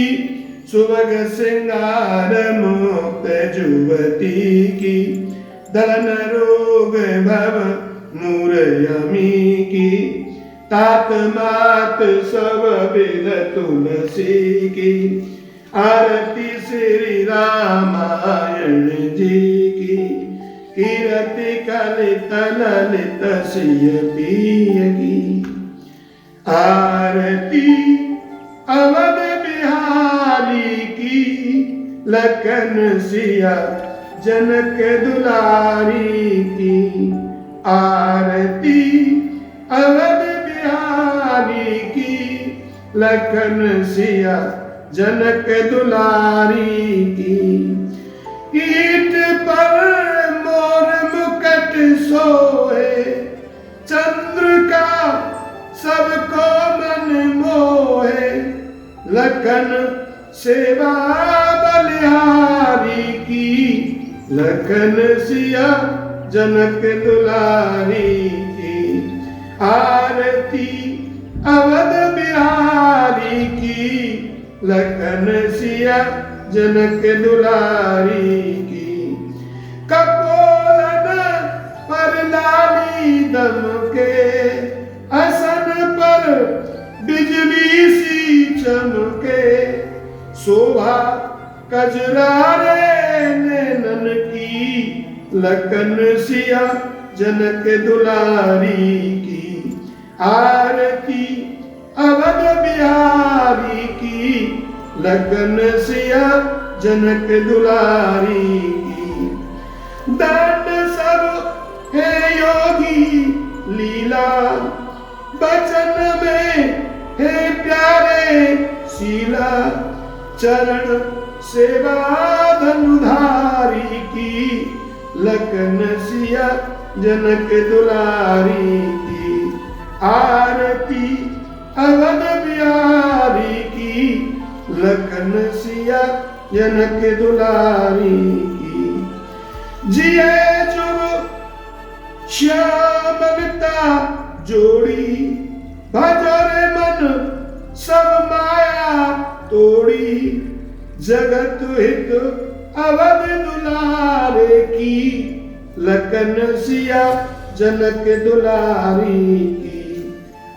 सुभग श्रृंगार मुक्त जुवती की। दलन रोग भव मूरयमी की। तात मात सब विद तुलसी की। आरती श्री रामायण जी की। कीरति कलित ललित सिय पिय की। आरती अवध बिहारी की। लखन सिया जनक दुलारी की। आरती अवध बिहारी की। लखन सिया जनक दुलारी की। कीट पर मोर मुकुट सोए, चंद्र का सबको मन मोहे। लखन सेवा बलिहारी की। लखन सिया जनक दुलारी की। आरती अवध बिहारी की। लखन सिया जनक दुलारी की। कपोलन पर लाली दमके, असन पर बिजली सी चमके। शोभा कजरारे नैनन की। लखन सिया जनक दुलारी की, आरती अवध बिहारी की, लगन सिया जनक दुलारी की। दंड सब है योगी लीला, बचन में है प्यारे शीला, चरण सेवा धनुधारी की, लगन सिया जनक दुलारी की। आरती अवध बिहारी की, लगन सिया जनक दुलारी की। जिए जुग श्यामलता जोड़ी, भजरे मन सब माया तोड़ी, जगत हित अवध दुलारे की, लगन सिया जनक दुलारी की।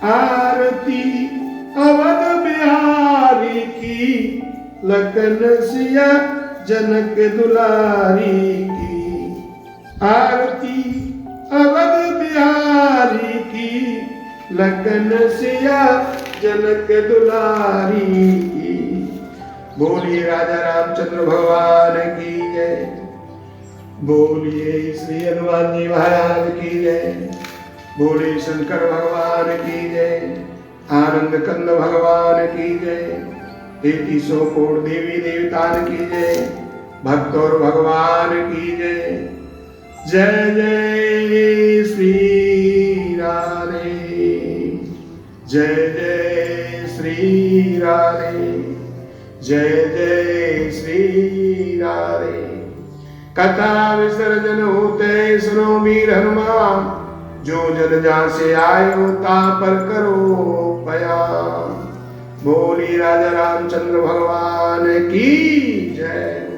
आरती अवध बिहारी की, लगन सिया जनक दुलारी की। आरती अवध बिहारी की, लगन सिया जनक दुलारी की। बोलिए राजा रामचंद्र भगवान की जय, बोलिए श्री हनुमान जी महाराज की जय, बोलिए शंकर भगवान की जय, आनंद कंद भगवान की जय, 3300 कोटि देवी देवतान की जय, भक्त और भगवान की जय। जय जय श्री राधे, जय जय श्री राधे, जय जय श्री राधे। कथा विसर्जन होते सुनो वीर हनुमान, जो जन जा से आयो ता पर करो पयाम। बोली राजा रामचंद्र भगवान की जय।